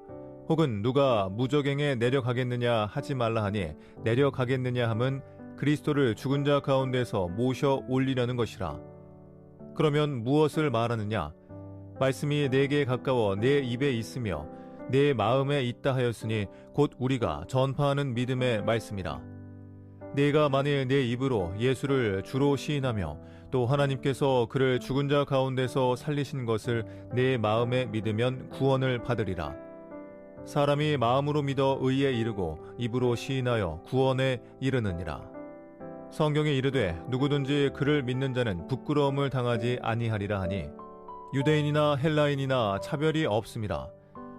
혹은 누가 무저갱에 내려가겠느냐 하지 말라 하니 내려가겠느냐 함은 그리스도를 죽은 자 가운데서 모셔 올리려는 것이라. 그러면 무엇을 말하느냐? 말씀이 내게 가까워 내 입에 있으며 내 마음에 있다 하였으니 곧 우리가 전파하는 믿음의 말씀이라. 네가 만일 내 입으로 예수를 주로 시인하며 또 하나님께서 그를 죽은 자 가운데서 살리신 것을 내 마음에 믿으면 구원을 받으리라. 사람이 마음으로 믿어 의에 이르고 입으로 시인하여 구원에 이르느니라. 성경에 이르되 누구든지 그를 믿는 자는 부끄러움을 당하지 아니하리라 하니 유대인이나 헬라인이나 차별이 없음이라.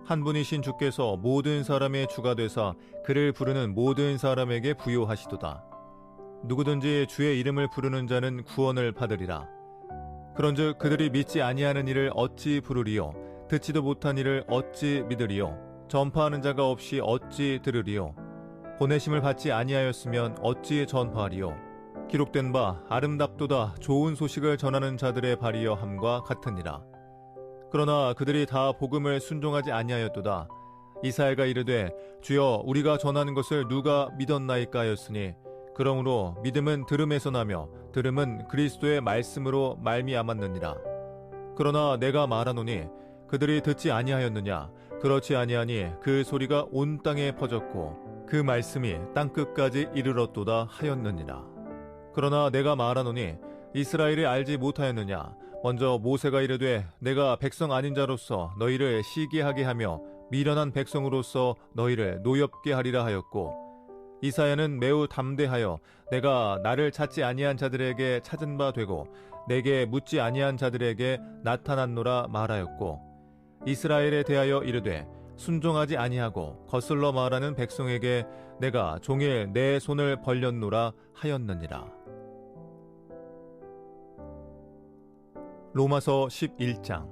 한 분이신 주께서 모든 사람의 주가 되사 그를 부르는 모든 사람에게 부요하시도다. 누구든지 주의 이름을 부르는 자는 구원을 받으리라. 그런즉 그들이 믿지 아니하는 이를 어찌 부르리요? 듣지도 못한 이를 어찌 믿으리요? 전파하는 자가 없이 어찌 들으리요? 보내심을 받지 아니하였으면 어찌 전파하리요? 기록된 바 아름답도다 좋은 소식을 전하는 자들의 발이여 함과 같으니라. 그러나 그들이 다 복음을 순종하지 아니하였도다. 이사야가 이르되 주여 우리가 전하는 것을 누가 믿었나이까 하였으니 그러므로 믿음은 들음에서 나며 들음은 그리스도의 말씀으로 말미암았느니라. 그러나 내가 말하노니 그들이 듣지 아니하였느냐? 그렇지 아니하니 그 소리가 온 땅에 퍼졌고 그 말씀이 땅끝까지 이르렀도다 하였느니라. 그러나 내가 말하노니 이스라엘이 알지 못하였느냐? 먼저 모세가 이르되 내가 백성 아닌 자로서 너희를 시기하게 하며 미련한 백성으로서 너희를 노엽게 하리라 하였고 이사야는 매우 담대하여 내가 나를 찾지 아니한 자들에게 찾은 바 되고 내게 묻지 아니한 자들에게 나타났노라 말하였고 이스라엘에 대하여 이르되 순종하지 아니하고 거슬러 말하는 백성에게 내가 종일 내 손을 벌렸노라 하였느니라. 로마서 11장.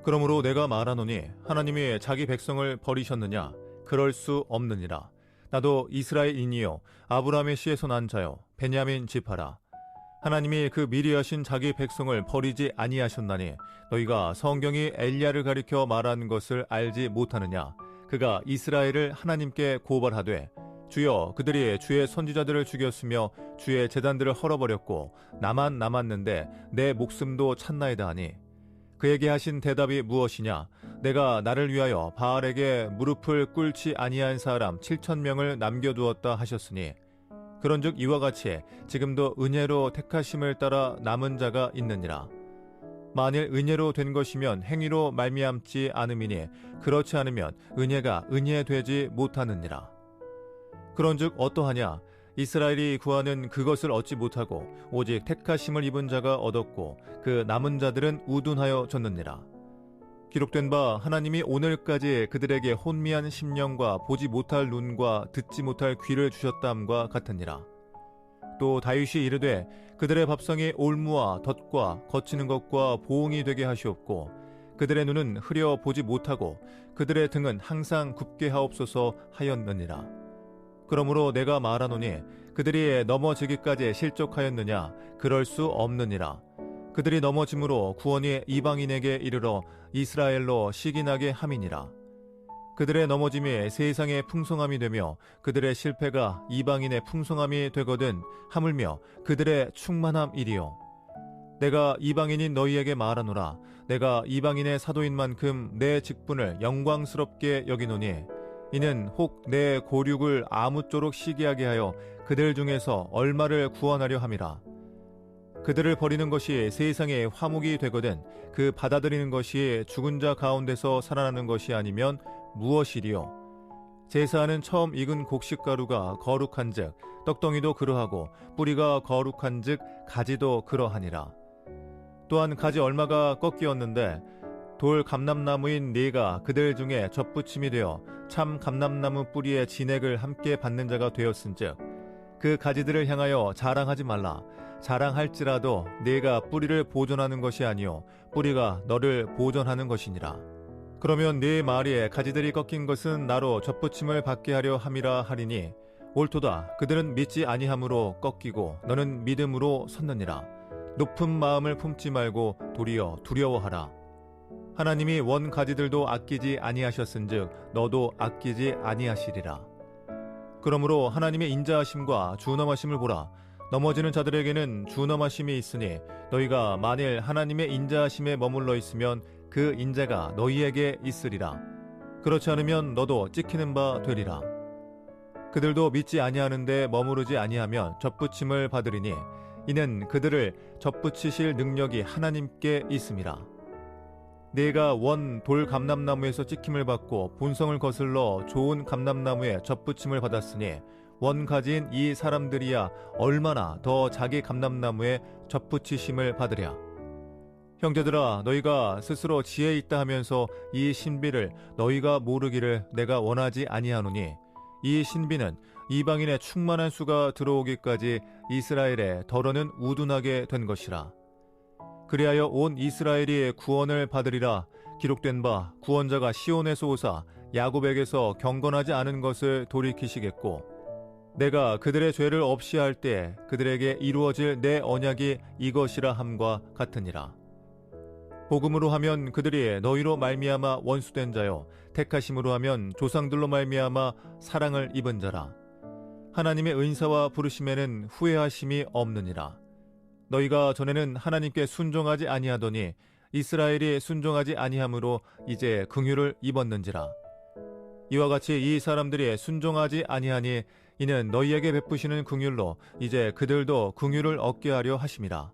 그러므로 내가 말하노니 하나님이 자기 백성을 버리셨느냐? 그럴 수 없느니라. 나도 이스라엘인이요 아브라함의 씨에서 난 자요 베냐민 지파라. 하나님이 그 미리 하신 자기 백성을 버리지 아니하셨나니 너희가 성경이 엘리야를 가리켜 말한 것을 알지 못하느냐? 그가 이스라엘을 하나님께 고발하되 주여 그들이 주의 선지자들을 죽였으며 주의 제단들을 헐어버렸고 나만 남았는데 내 목숨도 찾나이다 하니 그에게 하신 대답이 무엇이냐? 내가 나를 위하여 바알에게 무릎을 꿇지 아니한 사람 7,000명을 남겨두었다 하셨으니 그런즉 이와 같이 지금도 은혜로 택하심을 따라 남은 자가 있느니라. 만일 은혜로 된 것이면 행위로 말미암지 않음이니 그렇지 않으면 은혜가 은혜되지 못하느니라. 그런즉 어떠하냐? 이스라엘이 구하는 그것을 얻지 못하고 오직 택하심을 입은 자가 얻었고 그 남은 자들은 우둔하여 졌느니라. 기록된 바 하나님이 오늘까지 그들에게 혼미한 심령과 보지 못할 눈과 듣지 못할 귀를 주셨다함과 같으니라. 또 다윗이 이르되 그들의 밥상에 올무와 덫과 거치는 것과 보응이 되게 하시옵고 그들의 눈은 흐려 보지 못하고 그들의 등은 항상 굽게 하옵소서 하였느니라. 그러므로 내가 말하노니 그들이 넘어지기까지 실족하였느냐? 그럴 수 없느니라. 그들이 넘어짐으로 구원이 이방인에게 이르러 이스라엘로 시기나게 함이니라. 그들의 넘어짐이 세상의 풍성함이 되며 그들의 실패가 이방인의 풍성함이 되거든 하물며 그들의 충만함이리요. 내가 이방인인 너희에게 말하노라. 내가 이방인의 사도인 만큼 내 직분을 영광스럽게 여기노니 이는 혹 내 고륙을 아무쪼록 시기하게 하여 그들 중에서 얼마를 구원하려 함이라. 그들을 버리는 것이 세상의 화목이 되거든 그 받아들이는 것이 죽은 자 가운데서 살아나는 것이 아니면 무엇이리요. 제사하는 처음 익은 곡식가루가 거룩한즉 떡덩이도 그러하고 뿌리가 거룩한즉 가지도 그러하니라. 또한 가지 얼마가 꺾이었는데 돌 감람나무인 네가 그들 중에 접붙임이 되어 참 감람나무 뿌리의 진액을 함께 받는 자가 되었은즉 그 가지들을 향하여 자랑하지 말라. 자랑할지라도 네가 뿌리를 보존하는 것이 아니요 뿌리가 너를 보존하는 것이니라. 그러면 네 마리에 가지들이 꺾인 것은 나로 접붙임을 받게 하려 함이라 하리니 옳도다. 그들은 믿지 아니함으로 꺾이고 너는 믿음으로 섰느니라. 높은 마음을 품지 말고 도리어 두려워하라. 하나님이 원 가지들도 아끼지 아니하셨은즉 너도 아끼지 아니하시리라. 그러므로 하나님의 인자하심과 준엄하심을 보라. 넘어지는 자들에게는 준엄하심이 있으니 너희가 만일 하나님의 인자하심에 머물러 있으면 그 인자가 너희에게 있으리라. 그렇지 않으면 너도 찍히는 바 되리라. 그들도 믿지 아니하는데 머무르지 아니하면 접붙임을 받으리니 이는 그들을 접붙이실 능력이 하나님께 있음이라. 네가 원 돌 감람나무에서 찍힘을 받고 본성을 거슬러 좋은 감람나무에 접붙임을 받았으니 원 가지인 이 사람들이야 얼마나 더 자기 감람나무에 접붙이심을 받으랴. 형제들아, 너희가 스스로 지혜 있다 하면서 이 신비를 너희가 모르기를 내가 원하지 아니하노니 이 신비는 이방인의 충만한 수가 들어오기까지 이스라엘에 덜어는 우둔하게 된 것이라. 그리하여 온 이스라엘이 구원을 받으리라. 기록된 바 구원자가 시온에서 오사 야곱에게서 경건하지 않은 것을 돌이키시겠고 내가 그들의 죄를 없이 할 때 그들에게 이루어질 내 언약이 이것이라 함과 같으니라. 복음으로 하면 그들이 너희로 말미암아 원수된 자요 택하심으로 하면 조상들로 말미암아 사랑을 입은 자라. 하나님의 은사와 부르심에는 후회하심이 없느니라. 너희가 전에는 하나님께 순종하지 아니하더니 이스라엘이 순종하지 아니함으로 이제 긍휼을 입었는지라. 이와 같이 이 사람들이 순종하지 아니하니 이는 너희에게 베푸시는 긍휼로 이제 그들도 긍휼을 얻게 하려 하심이라.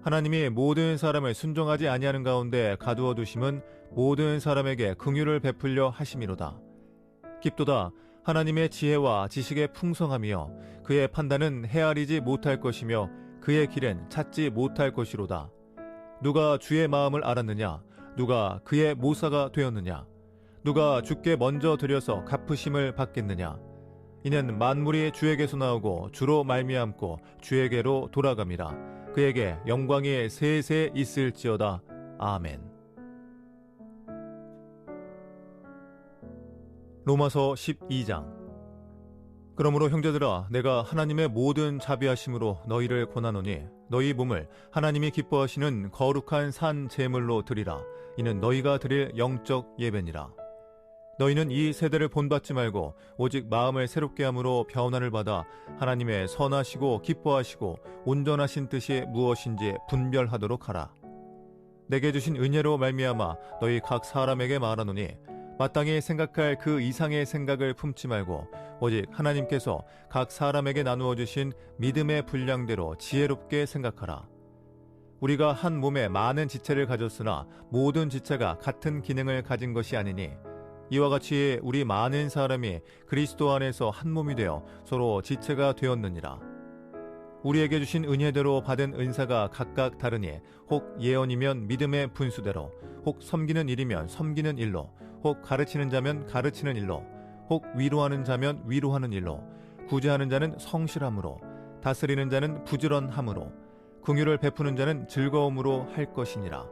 하나님이 모든 사람을 순종하지 아니하는 가운데 가두어 두심은 모든 사람에게 긍휼을 베풀려 하심이로다. 깊도다. 하나님의 지혜와 지식의 풍성함이여 그의 판단은 헤아리지 못할 것이며 그의 길은 찾지 못할 것이로다. 누가 주의 마음을 알았느냐? 누가 그의 모사가 되었느냐? 누가 주께 먼저 드려서 갚으심을 받겠느냐? 이는 만물이 주에게서 나오고 주로 말미암고 주에게로 돌아감이라. 그에게 영광이 세세 있을지어다. 아멘. 로마서 12장. 그러므로 형제들아, 내가 하나님의 모든 자비하심으로 너희를 권하노니 너희 몸을 하나님이 기뻐하시는 거룩한 산 제물로 드리라. 이는 너희가 드릴 영적 예배니라. 너희는 이 세대를 본받지 말고 오직 마음을 새롭게 함으로 변화를 받아 하나님의 선하시고 기뻐하시고 온전하신 뜻이 무엇인지 분별하도록 하라. 내게 주신 은혜로 말미암아 너희 각 사람에게 말하노니 마땅히 생각할 그 이상의 생각을 품지 말고 오직 하나님께서 각 사람에게 나누어 주신 믿음의 분량대로 지혜롭게 생각하라. 우리가 한 몸에 많은 지체를 가졌으나 모든 지체가 같은 기능을 가진 것이 아니니 이와 같이 우리 많은 사람이 그리스도 안에서 한 몸이 되어 서로 지체가 되었느니라. 우리에게 주신 은혜대로 받은 은사가 각각 다르니 혹 예언이면 믿음의 분수대로, 혹 섬기는 일이면 섬기는 일로, 혹 가르치는 자면 가르치는 일로, 혹 위로하는 자면 위로하는 일로, 구제하는 자는 성실함으로, 다스리는 자는 부지런함으로, 긍휼을 베푸는 자는 즐거움으로 할 것이니라.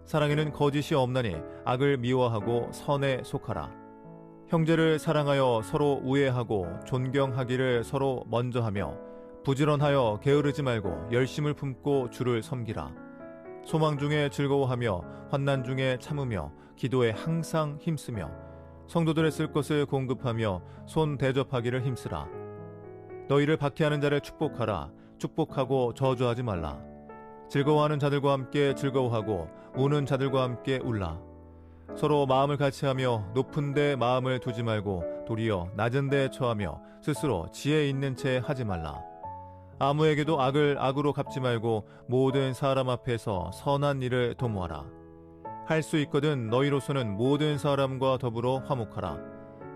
사랑에는 거짓이 없나니 악을 미워하고 선에 속하라. 형제를 사랑하여 서로 우애하고 존경하기를 서로 먼저 하며, 부지런하여 게으르지 말고 열심을 품고 주를 섬기라. 소망 중에 즐거워하며 환난 중에 참으며 기도에 항상 힘쓰며 성도들의 쓸 것을 공급하며 손 대접하기를 힘쓰라. 너희를 박해하는 자를 축복하라. 축복하고 저주하지 말라. 즐거워하는 자들과 함께 즐거워하고 우는 자들과 함께 울라. 서로 마음을 같이하며 높은 데 마음을 두지 말고 도리어 낮은 데에 처하며 스스로 지혜 있는 채 하지 말라. 아무에게도 악을 악으로 갚지 말고 모든 사람 앞에서 선한 일을 도모하라. 할 수 있거든 너희로서는 모든 사람과 더불어 화목하라.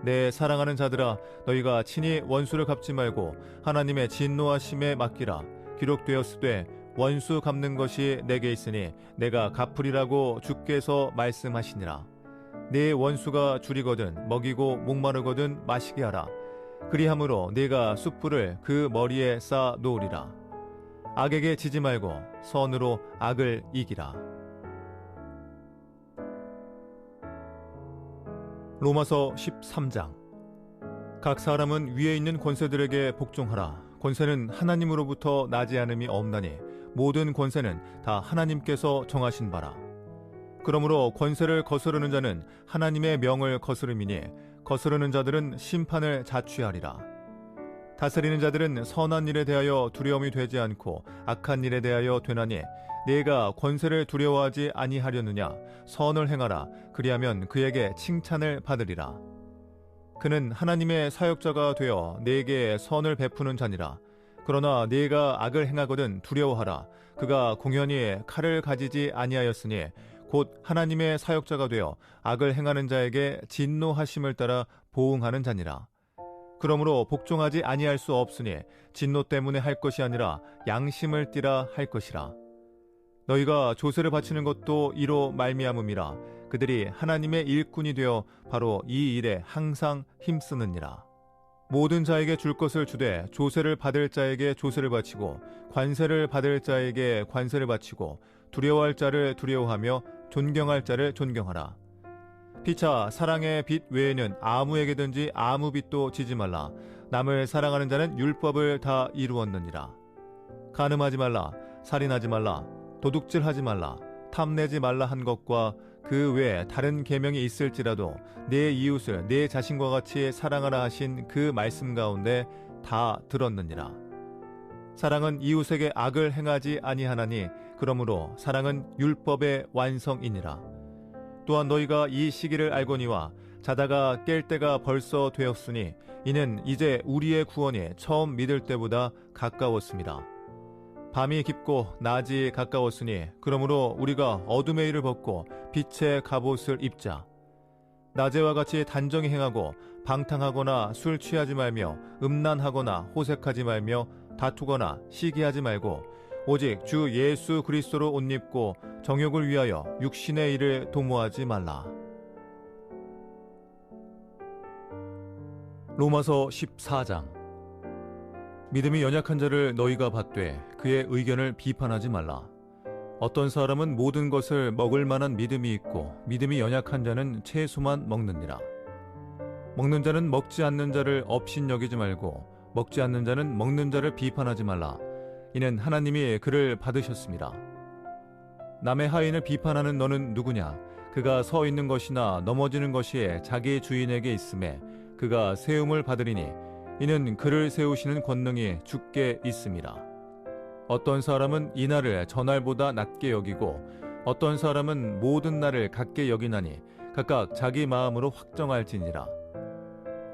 내 사랑하는 자들아, 너희가 친히 원수를 갚지 말고 하나님의 진노하심에 맡기라. 기록되었으되 원수 갚는 것이 내게 있으니 내가 갚으리라고 주께서 말씀하시니라. 네 원수가 줄이거든 먹이고 목마르거든 마시게 하라. 그리함으로 네가 숯불을 그 머리에 쌓아 놓으리라. 악에게 지지 말고 선으로 악을 이기라. 로마서 13장. 각 사람은 위에 있는 권세들에게 복종하라. 권세는 하나님으로부터 나지 않음이 없나니 모든 권세는 다 하나님께서 정하신 바라. 그러므로 권세를 거스르는 자는 하나님의 명을 거스름이니 거스르는 자들은 심판을 자취하리라. 다스리는 자들은 선한 일에 대하여 두려움이 되지 않고 악한 일에 대하여 되나니 네가 권세를 두려워하지 아니하려느냐. 선을 행하라. 그리하면 그에게 칭찬을 받으리라. 그는 하나님의 사역자가 되어 네게 선을 베푸는 자니라. 그러나 네가 악을 행하거든 두려워하라. 그가 공연히 칼을 가지지 아니하였으니 곧 하나님의 사역자가 되어 악을 행하는 자에게 진노하심을 따라 보응하는 자니라. 그러므로 복종하지 아니할 수 없으니 진노 때문에 할 것이 아니라 양심을 띠라 할 것이라. 너희가 조세를 바치는 것도 이로 말미암음이라. 그들이 하나님의 일꾼이 되어 바로 이 일에 항상 힘쓰느니라. 모든 자에게 줄 것을 주되 조세를 받을 자에게 조세를 바치고 관세를 받을 자에게 관세를 바치고 두려워할 자를 두려워하며 존경할 자를 존경하라. 피차 사랑의 빚 외에는 아무에게든지 아무 빚도 지지 말라. 남을 사랑하는 자는 율법을 다 이루었느니라. 간음하지 말라. 살인하지 말라. 도둑질하지 말라. 탐내지 말라 한 것과 그 외에 다른 계명이 있을지라도 내 이웃을 내 자신과 같이 사랑하라 하신 그 말씀 가운데 다 들었느니라. 사랑은 이웃에게 악을 행하지 아니하나니 그러므로 사랑은 율법의 완성이니라. 또한 너희가 이 시기를 알거니와 자다가 깰 때가 벌써 되었으니 이는 이제 우리의 구원이 처음 믿을 때보다 가까웠습니다. 밤이 깊고 낮이 가까웠으니 그러므로 우리가 어둠의 일을 벗고 빛의 갑옷을 입자. 낮에와 같이 단정히 행하고 방탕하거나 술 취하지 말며 음란하거나 호색하지 말며 다투거나 시기하지 말고 오직 주 예수 그리스도로 옷 입고 정욕을 위하여 육신의 일을 도모하지 말라. 로마서 14장. 믿음이 연약한 자를 너희가 받되 그의 의견을 비판하지 말라. 어떤 사람은 모든 것을 먹을 만한 믿음이 있고 믿음이 연약한 자는 채소만 먹느니라. 먹는 자는 먹지 않는 자를 업신여기지 말고 먹지 않는 자는 먹는 자를 비판하지 말라. 이는 하나님이 그를 받으셨습니다. 남의 하인을 비판하는 너는 누구냐? 그가 서 있는 것이나 넘어지는 것이 자기 주인에게 있음에 그가 세움을 받으리니 이는 그를 세우시는 권능이 주께 있음이라. 어떤 사람은 이날을 전날보다 낮게 여기고 어떤 사람은 모든 날을 같게 여기나니 각각 자기 마음으로 확정할지니라.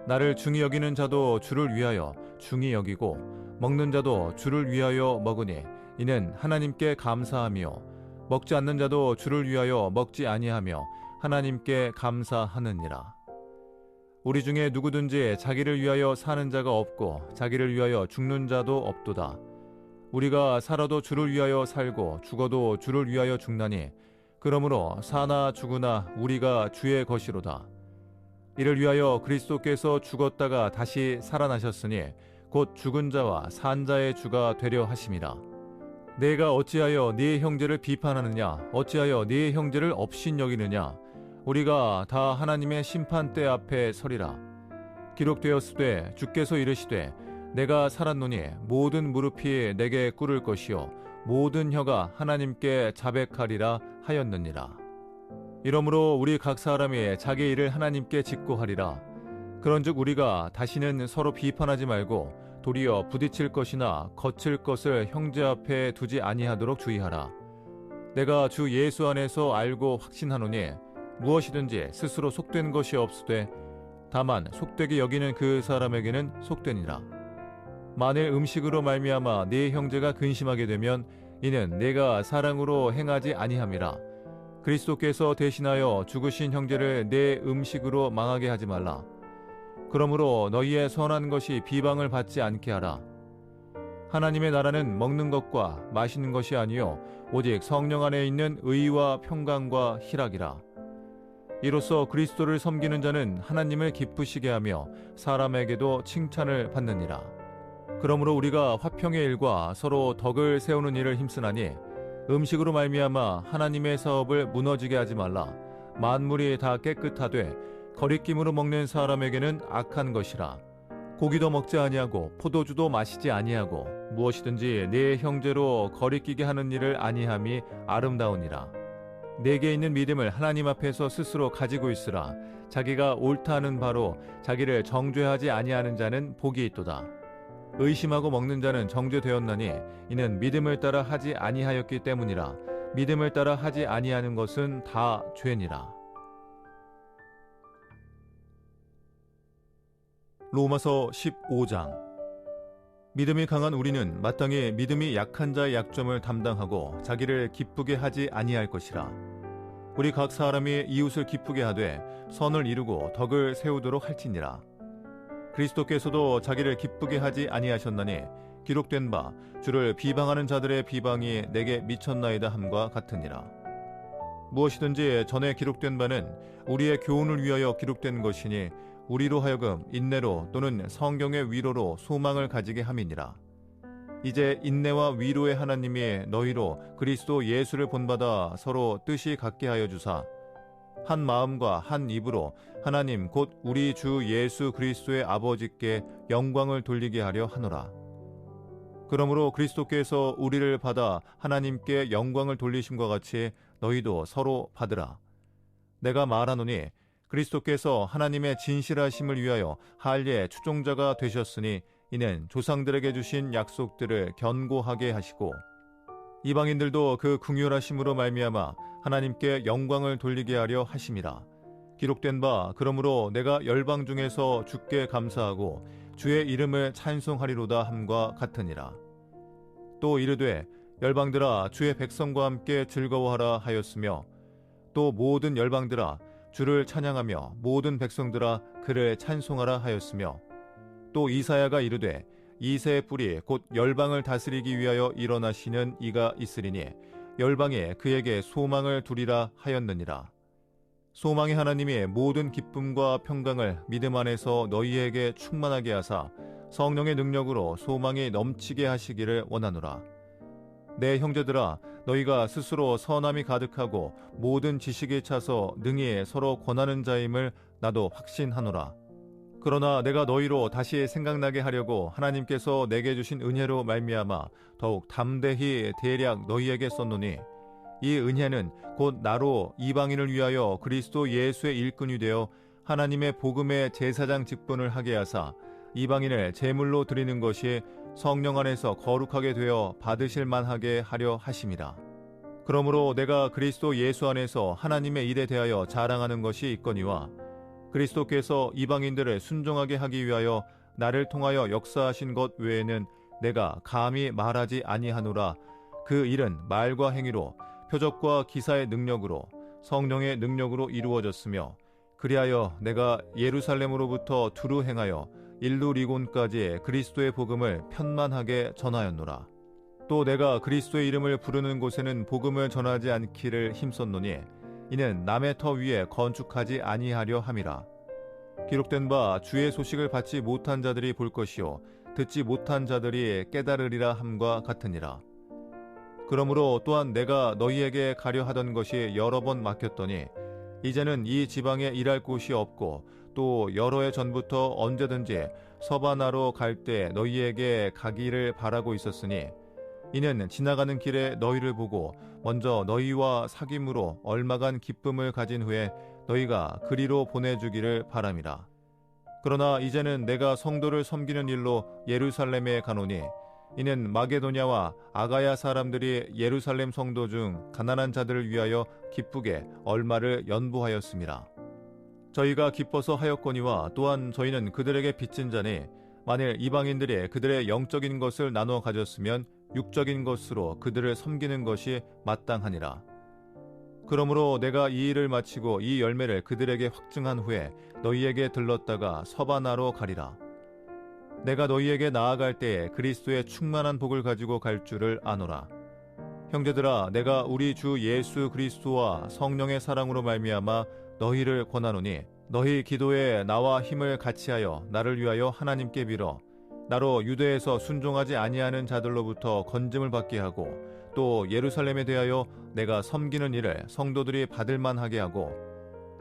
나를 중히 여기는 자도 주를 위하여 중히 여기고 먹는 자도 주를 위하여 먹으니 이는 하나님께 감사하며 먹지 않는 자도 주를 위하여 먹지 아니하며 하나님께 감사하느니라. 우리 중에 누구든지 자기를 위하여 사는 자가 없고 자기를 위하여 죽는 자도 없도다. 우리가 살아도 주를 위하여 살고 죽어도 주를 위하여 죽나니 그러므로 사나 죽으나 우리가 주의 것이로다. 이를 위하여 그리스도께서 죽었다가 다시 살아나셨으니 곧 죽은 자와 산 자의 주가 되려 하심이라. 내가 어찌하여 네 형제를 비판하느냐? 어찌하여 네 형제를 업신여기느냐? 우리가 다 하나님의 심판대 앞에 서리라. 기록되었으되 주께서 이르시되 내가 살았노니 모든 무릎이 내게 꿇을 것이요 모든 혀가 하나님께 자백하리라 하였느니라. 이러므로 우리 각 사람이 자기 일을 하나님께 직고하리라. 그런즉 우리가 다시는 서로 비판하지 말고 도리어 부딪힐 것이나 거칠 것을 형제 앞에 두지 아니하도록 주의하라. 내가 주 예수 안에서 알고 확신하노니 무엇이든지 스스로 속된 것이 없으되 다만 속되게 여기는 그 사람에게는 속되니라. 만일 음식으로 말미암아 네 형제가 근심하게 되면 이는 내가 사랑으로 행하지 아니함이라. 그리스도께서 대신하여 죽으신 형제를 내 음식으로 망하게 하지 말라. 그러므로 너희의 선한 것이 비방을 받지 않게 하라. 하나님의 나라는 먹는 것과 마시는 것이 아니요 오직 성령 안에 있는 의와 평강과 희락이라. 이로써 그리스도를 섬기는 자는 하나님을 기쁘시게 하며 사람에게도 칭찬을 받느니라. 그러므로 우리가 화평의 일과 서로 덕을 세우는 일을 힘쓰나니 음식으로 말미암아 하나님의 사업을 무너지게 하지 말라. 만물이 다 깨끗하되 거리낌으로 먹는 사람에게는 악한 것이라. 고기도 먹지 아니하고 포도주도 마시지 아니하고 무엇이든지 네 형제로 거리끼게 하는 일을 아니함이 아름다우니라. 내게 있는 믿음을 하나님 앞에서 스스로 가지고 있으라. 자기가 옳다 하는 바로 자기를 정죄하지 아니하는 자는 복이 있도다. 의심하고 먹는 자는 정죄되었나니 이는 믿음을 따라 하지 아니하였기 때문이라. 믿음을 따라 하지 아니하는 것은 다 죄니라. 로마서 15장. 믿음이 강한 우리는 마땅히 믿음이 약한 자의 약점을 담당하고 자기를 기쁘게 하지 아니할 것이라. 우리 각 사람이 이웃을 기쁘게 하되 선을 이루고 덕을 세우도록 할지니라. 그리스도께서도 자기를 기쁘게 하지 아니하셨나니 기록된 바 주를 비방하는 자들의 비방이 내게 미쳤나이다 함과 같으니라. 무엇이든지 전에 기록된 바는 우리의 교훈을 위하여 기록된 것이니 우리로 하여금 인내로 또는 성경의 위로로 소망을 가지게 함이니라. 이제 인내와 위로의 하나님이 너희로 그리스도 예수를 본받아 서로 뜻이 같게 하여 주사 한 마음과 한 입으로 하나님 곧 우리 주 예수 그리스도의 아버지께 영광을 돌리게 하려 하노라. 그러므로 그리스도께서 우리를 받아 하나님께 영광을 돌리심과 같이 너희도 서로 받으라. 내가 말하노니 그리스도께서 하나님의 진실하심을 위하여 할례의 추종자가 되셨으니 이는 조상들에게 주신 약속들을 견고하게 하시고 이방인들도 그 긍휼하심으로 말미암아 하나님께 영광을 돌리게 하려 하심이라. 기록된 바 그러므로 내가 열방 중에서 주께 감사하고 주의 이름을 찬송하리로다 함과 같으니라. 또 이르되 열방들아 주의 백성과 함께 즐거워하라 하였으며 또 모든 열방들아 주를 찬양하며 모든 백성들아 그를 찬송하라 하였으며 또 이사야가 이르되 이새의 뿔이 곧 열방을 다스리기 위하여 일어나시는 이가 있으리니 열방에 그에게 소망을 두리라 하였느니라. 소망의 하나님이 모든 기쁨과 평강을 믿음 안에서 너희에게 충만하게 하사 성령의 능력으로 소망이 넘치게 하시기를 원하노라. 내 형제들아 너희가 스스로 선함이 가득하고 모든 지식에 차서 능히 서로 권하는 자임을 나도 확신하노라. 그러나 내가 너희로 다시 생각나게 하려고 하나님께서 내게 주신 은혜로 말미암아 더욱 담대히 대략 너희에게 썼노니 이 은혜는 곧 나로 이방인을 위하여 그리스도 예수의 일꾼이 되어 하나님의 복음의 제사장 직분을 하게 하사 이방인을 제물로 드리는 것이 성령 안에서 거룩하게 되어 받으실 만하게 하려 하심이라. 그러므로 내가 그리스도 예수 안에서 하나님의 일에 대하여 자랑하는 것이 있거니와 그리스도께서 이방인들을 순종하게 하기 위하여 나를 통하여 역사하신 것 외에는 내가 감히 말하지 아니하노라. 그 일은 말과 행위로 표적과 기사의 능력으로 성령의 능력으로 이루어졌으며 그리하여 내가 예루살렘으로부터 두루 행하여 일루리곤까지 그리스도의 복음을 편만하게 전하였노라. 또 내가 그리스도의 이름을 부르는 곳에는 복음을 전하지 않기를 힘썼노니 이는 남의 터 위에 건축하지 아니하려 함이라. 기록된 바 주의 소식을 받지 못한 자들이 볼 것이요 듣지 못한 자들이 깨달으리라 함과 같으니라. 그러므로 또한 내가 너희에게 가려 하던 것이 여러 번 막혔더니 이제는 이 지방에 일할 곳이 없고 또 여러 해 전부터 언제든지 서바나로 갈 때 너희에게 가기를 바라고 있었으니 이는 지나가는 길에 너희를 보고 먼저 너희와 사귐으로 얼마간 기쁨을 가진 후에 너희가 그리로 보내주기를 바람이라. 그러나 이제는 내가 성도를 섬기는 일로 예루살렘에 가노니 이는 마게도냐와 아가야 사람들이 예루살렘 성도 중 가난한 자들을 위하여 기쁘게 얼마를 연보하였음이라. 저희가 기뻐서 하였거니와 또한 저희는 그들에게 빚진 자니 만일 이방인들이 그들의 영적인 것을 나눠 가졌으면 육적인 것으로 그들을 섬기는 것이 마땅하니라. 그러므로 내가 이 일을 마치고 이 열매를 그들에게 확증한 후에 너희에게 들렀다가 서바나로 가리라. 내가 너희에게 나아갈 때에 그리스도의 충만한 복을 가지고 갈 줄을 아노라. 형제들아, 내가 우리 주 예수 그리스도와 성령의 사랑으로 말미암아 너희를 권하노니 너희 기도에 나와 힘을 같이하여 나를 위하여 하나님께 빌어 나로 유대에서 순종하지 아니하는 자들로부터 건짐을 받게 하고 또 예루살렘에 대하여 내가 섬기는 일을 성도들이 받을 만하게 하고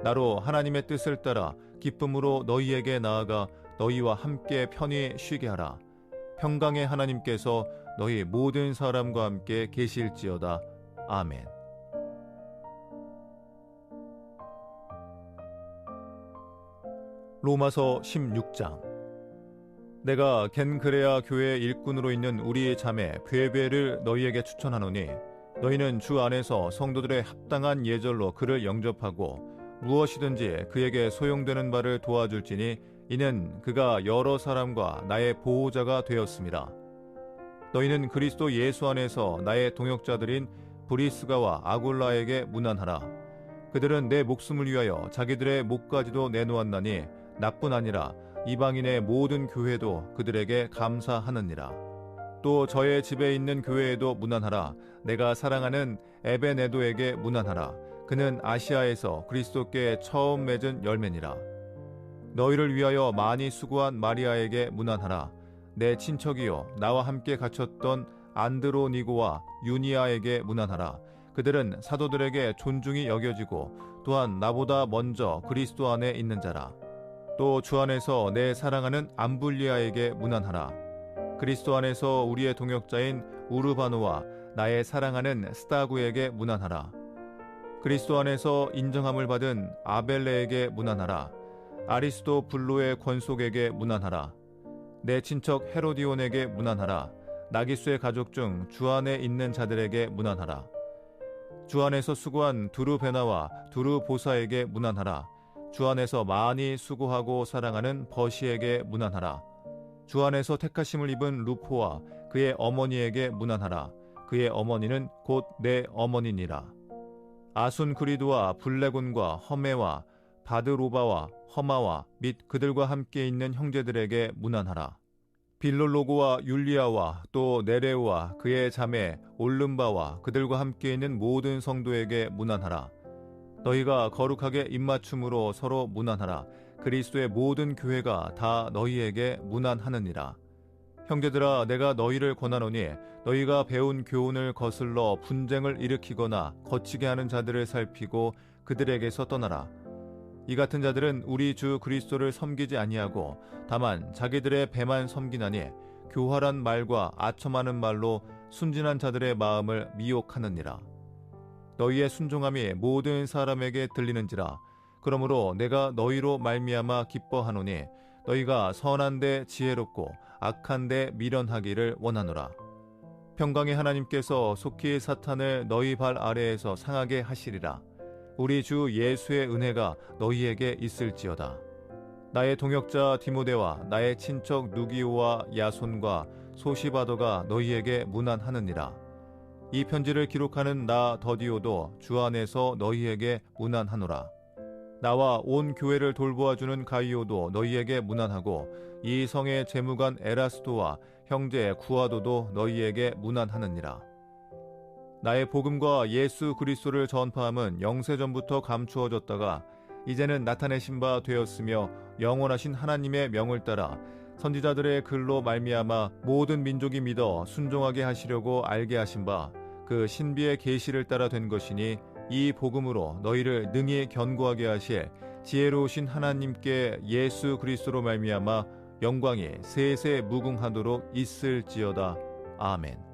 나로 하나님의 뜻을 따라 기쁨으로 너희에게 나아가 너희와 함께 편히 쉬게 하라. 평강의 하나님께서 너희 모든 사람과 함께 계실지어다. 아멘. 로마서 16장. 내가 겐그레아 교회 일꾼으로 있는 우리 자매 베베를 너희에게 추천하노니 너희는 주 안에서 성도들의 합당한 예절로 그를 영접하고 무엇이든지 그에게 소용되는 바를 도와줄지니 이는 그가 여러 사람과 나의 보호자가 되었습니다. 너희는 그리스도 예수 안에서 나의 동역자들인 브리스가와 아굴라에게 문안하라. 그들은 내 목숨을 위하여 자기들의 목까지도 내놓았나니 나뿐 아니라 이방인의 모든 교회도 그들에게 감사하느니라. 또 저의 집에 있는 교회에도 문안하라. 내가 사랑하는 에베네도에게 문안하라. 그는 아시아에서 그리스도께 처음 맺은 열매니라. 너희를 위하여 많이 수고한 마리아에게 문안하라. 내 친척이요 나와 함께 갇혔던 안드로니고와 유니아에게 문안하라. 그들은 사도들에게 존중이 여겨지고 또한 나보다 먼저 그리스도 안에 있는 자라. 또 주 안에서 내 사랑하는 암불리아에게 문안하라. 그리스도 안에서 우리의 동역자인 우르바노와 나의 사랑하는 스타구에게 문안하라. 그리스도 안에서 인정함을 받은 아벨레에게 문안하라. 아리스도 블로의 권속에게 문안하라. 내 친척 헤로디온에게 문안하라. 나기수의 가족 중 주 안에 있는 자들에게 문안하라. 주 안에서 수고한 두루베나와 두루보사에게 문안하라. 주 안에서 많이 수고하고 사랑하는 버시에게 문안하라. 주 안에서 택하심을 입은 루포와 그의 어머니에게 문안하라. 그의 어머니는 곧 내 어머니니라. 아순크리드와 블레곤과 허메와 바드로바와 허마와 및 그들과 함께 있는 형제들에게 문안하라. 빌롤로고와 율리아와 또 네레오와 그의 자매 올름바와 그들과 함께 있는 모든 성도에게 문안하라. 너희가 거룩하게 입맞춤으로 서로 문안하라. 그리스도의 모든 교회가 다 너희에게 문안하느니라. 형제들아, 내가 너희를 권하노니 너희가 배운 교훈을 거슬러 분쟁을 일으키거나 거치게 하는 자들을 살피고 그들에게서 떠나라. 이 같은 자들은 우리 주 그리스도를 섬기지 아니하고 다만 자기들의 배만 섬기나니 교활한 말과 아첨하는 말로 순진한 자들의 마음을 미혹하느니라. 너희의 순종함이 모든 사람에게 들리는지라. 그러므로 내가 너희로 말미암아 기뻐하노니 너희가 선한데 지혜롭고 악한데 미련하기를 원하노라. 평강의 하나님께서 속히 사탄을 너희 발 아래에서 상하게 하시리라. 우리 주 예수의 은혜가 너희에게 있을지어다. 나의 동역자 디모데와 나의 친척 누기오와 야손과 소시바도가 너희에게 문안하느니라. 이 편지를 기록하는 나 더디오도 주 안에서 너희에게 문안하노라. 나와 온 교회를 돌보아주는 가이오도 너희에게 문안하고 이 성의 재무관 에라스도와 형제 구아도도 너희에게 문안하느니라. 나의 복음과 예수 그리스도를 전파함은 영세전부터 감추어졌다가 이제는 나타내신 바 되었으며 영원하신 하나님의 명을 따라 선지자들의 글로 말미암아 모든 민족이 믿어 순종하게 하시려고 알게 하신 바 그 신비의 계시를 따라 된 것이니 이 복음으로 너희를 능히 견고하게 하실 지혜로우신 하나님께 예수 그리스도로 말미암아 영광이 세세 무궁하도록 있을지어다. 아멘.